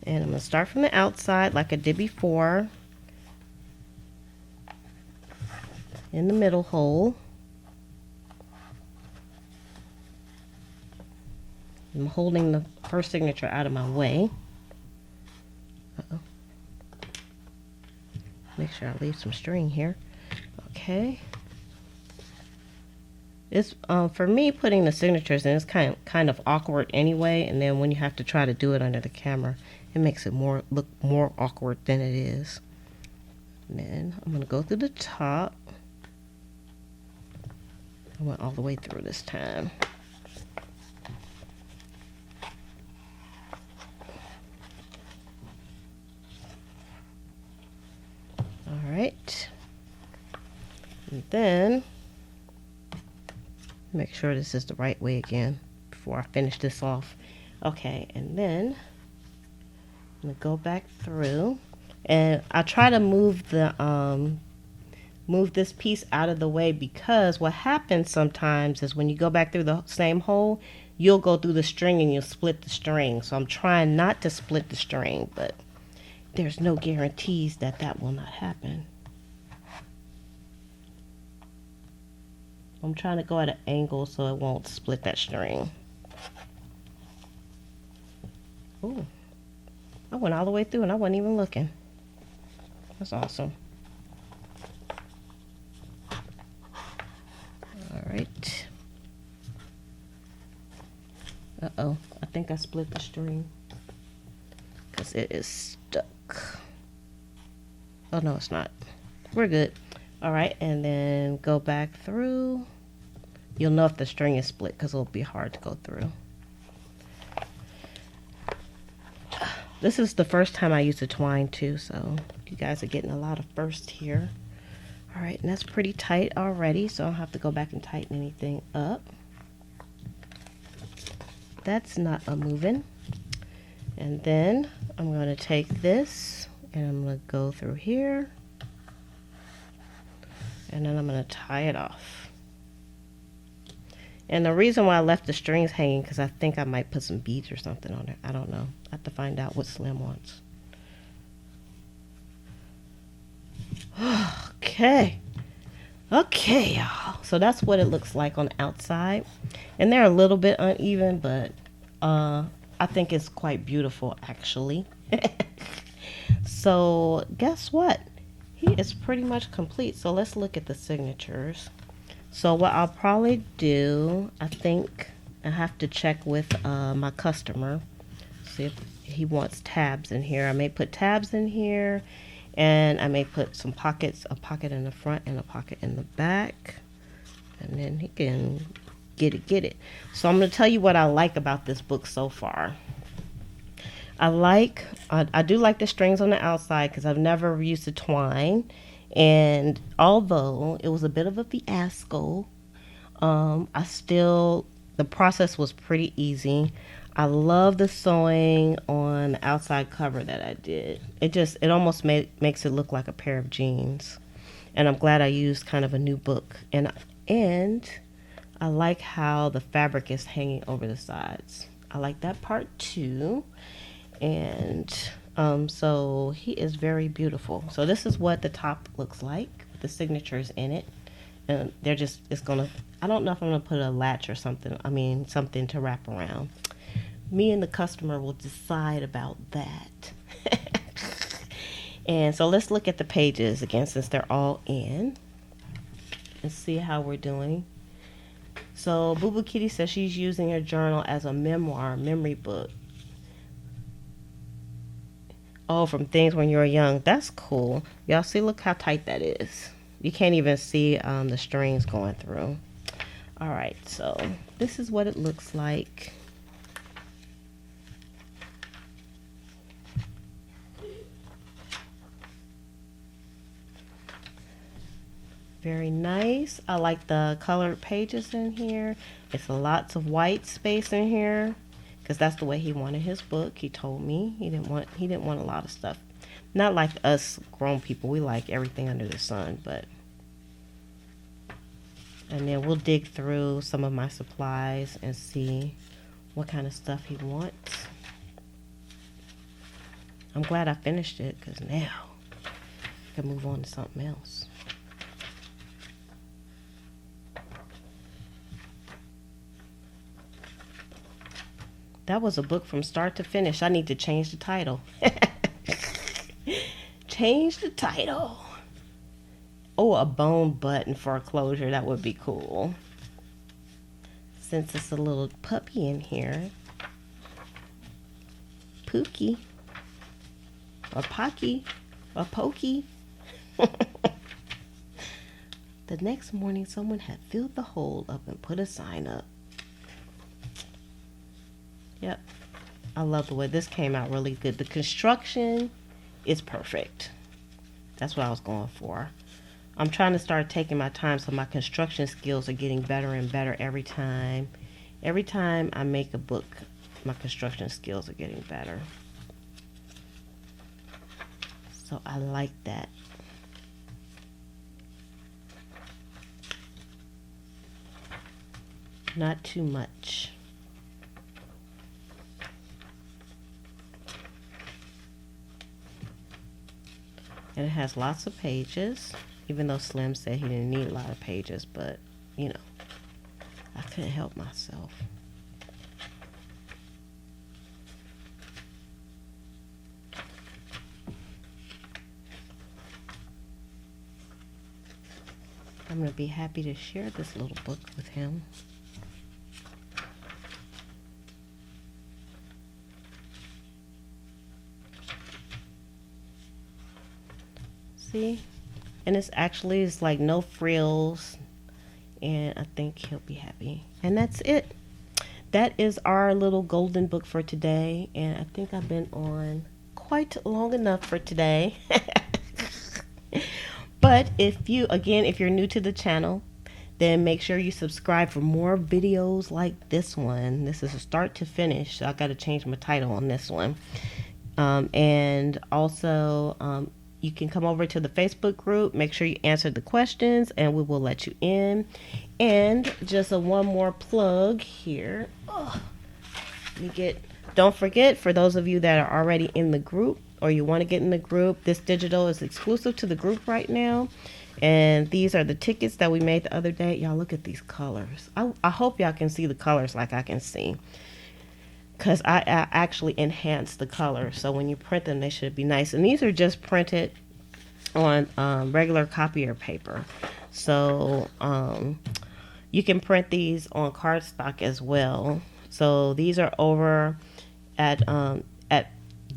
And I'm going to start from the outside like I did before. In the middle hole. I'm holding the first signature out of my way. Uh-oh. Make sure I leave some string here. Okay. It's for me putting the signatures in, it's kind of awkward anyway, and then when you have to try to do it under the camera, it makes it look more awkward than it is. And then I'm gonna go through the top. I went all the way through this time. Alright, and then make sure this is the right way again before I finish this off. Okay, and then I'm gonna go back through, and I try to move the move this piece out of the way because what happens sometimes is when you go back through the same hole, you'll go through the string and you'll split the string. So I'm trying not to split the string, but there's no guarantees that that will not happen. I'm trying to go at an angle so it won't split that string. Ooh, I went all the way through and I wasn't even looking. That's awesome. All right. Uh-oh, I think I split the string because it is stuck. Oh, no, it's not. We're good. All right, and then go back through. You'll know if the string is split because it'll be hard to go through. This is the first time I use the twine too, so you guys are getting a lot of first here. All right, and that's pretty tight already, so I don't have to go back and tighten anything up. That's not a moving. And then I'm going to take this and I'm going to go through here. And then I'm going to tie it off. And the reason why I left the strings hanging because I think I might put some beads or something on it. I don't know. I have to find out what Slim wants. Okay. Okay, y'all. So that's what it looks like on the outside. And they're a little bit uneven, but I think it's quite beautiful, actually. So guess what? He is pretty much complete. So let's look at the signatures. So what I'll probably do, I think I have to check with my customer. See if he wants tabs in here. I may put tabs in here. And I may put some pockets, a pocket in the front and a pocket in the back. And then he can get it. So I'm going to tell you what I like about this book so far. I do like the strings on the outside because I've never used the twine. And although it was a bit of a fiasco, the process was pretty easy. I love the sewing on the outside cover that I did. It almost makes it look like a pair of jeans. And I'm glad I used kind of a new book. And I like how the fabric is hanging over the sides. I like that part too. And so he is very beautiful. So this is what the top looks like. The signatures in it. And they're just, it's gonna, I don't know if I'm gonna put a latch or something. I mean, something to wrap around. Me and the customer will decide about that. And so let's look at the pages again since they're all in and see how we're doing. So Boo Boo Kitty says she's using her journal as a memoir, memory book. Oh, from things when you were young. That's cool. Y'all see, look how tight that is. You can't even see the strings going through. All right, so this is what it looks like. Very nice. I like the colored pages in here. It's lots of white space in here because that's the way he wanted his book. He told me he didn't want a lot of stuff. Not like us grown people. We like everything under the sun, but and then we'll dig through some of my supplies and see what kind of stuff he wants. I'm glad I finished it because now I can move on to something else. That was a book from start to finish. I need to change the title. Change the title. Oh, a bone button for a closure. That would be cool. Since it's a little puppy in here. Pookie. Or Pocky. Or Pokey. The next morning, someone had filled the hole up and put a sign up. Yep. I love the way this came out really good. The construction is perfect. That's what I was going for. I'm trying to start taking my time so my construction skills are getting better and better every time. Every time I make a book, my construction skills are getting better. So I like that. Not too much. And it has lots of pages, even though Slim said he didn't need a lot of pages, but, you know, I couldn't help myself. I'm going to be happy to share this little book with him. See? And it's like no frills, and I think he'll be happy. And that's it. That is our little golden book for today, and I think I've been on quite long enough for today. But if you're new to the channel, then make sure you subscribe for more videos like this one. This is a start to finish, so I got to change my title on this one. And also, you can come over to the Facebook group. Make sure you answer the questions and we will let you in. And just one more plug here. Don't forget, for those of you that are already in the group or you want to get in the group, this digital is exclusive to the group right now. And these are the tickets that we made the other day. Y'all look at these colors. I hope y'all can see the colors like I can see. Because I actually enhanced the colors, so when you print them, they should be nice. And these are just printed on regular copier paper, so you can print these on cardstock as well. So these are over at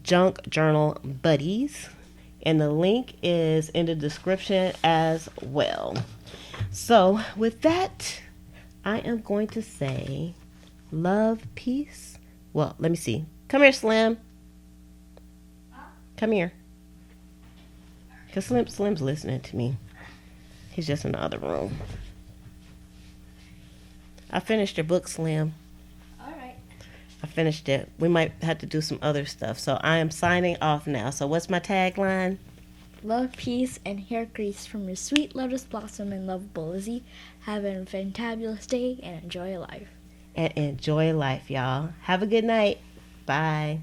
Junk Journal Buddies, and the link is in the description as well. So with that, I am going to say love, peace. Well, let me see. Come here, Slim. Come here. Because Slim's listening to me. He's just in the other room. I finished your book, Slim. All right. I finished it. We might have to do some other stuff. So I am signing off now. So what's my tagline? love, peace, and hair grease from your sweet lotus blossom and lovable Lizzie. Have a fantabulous day and enjoy life. And enjoy life, y'all. Have a good night. Bye.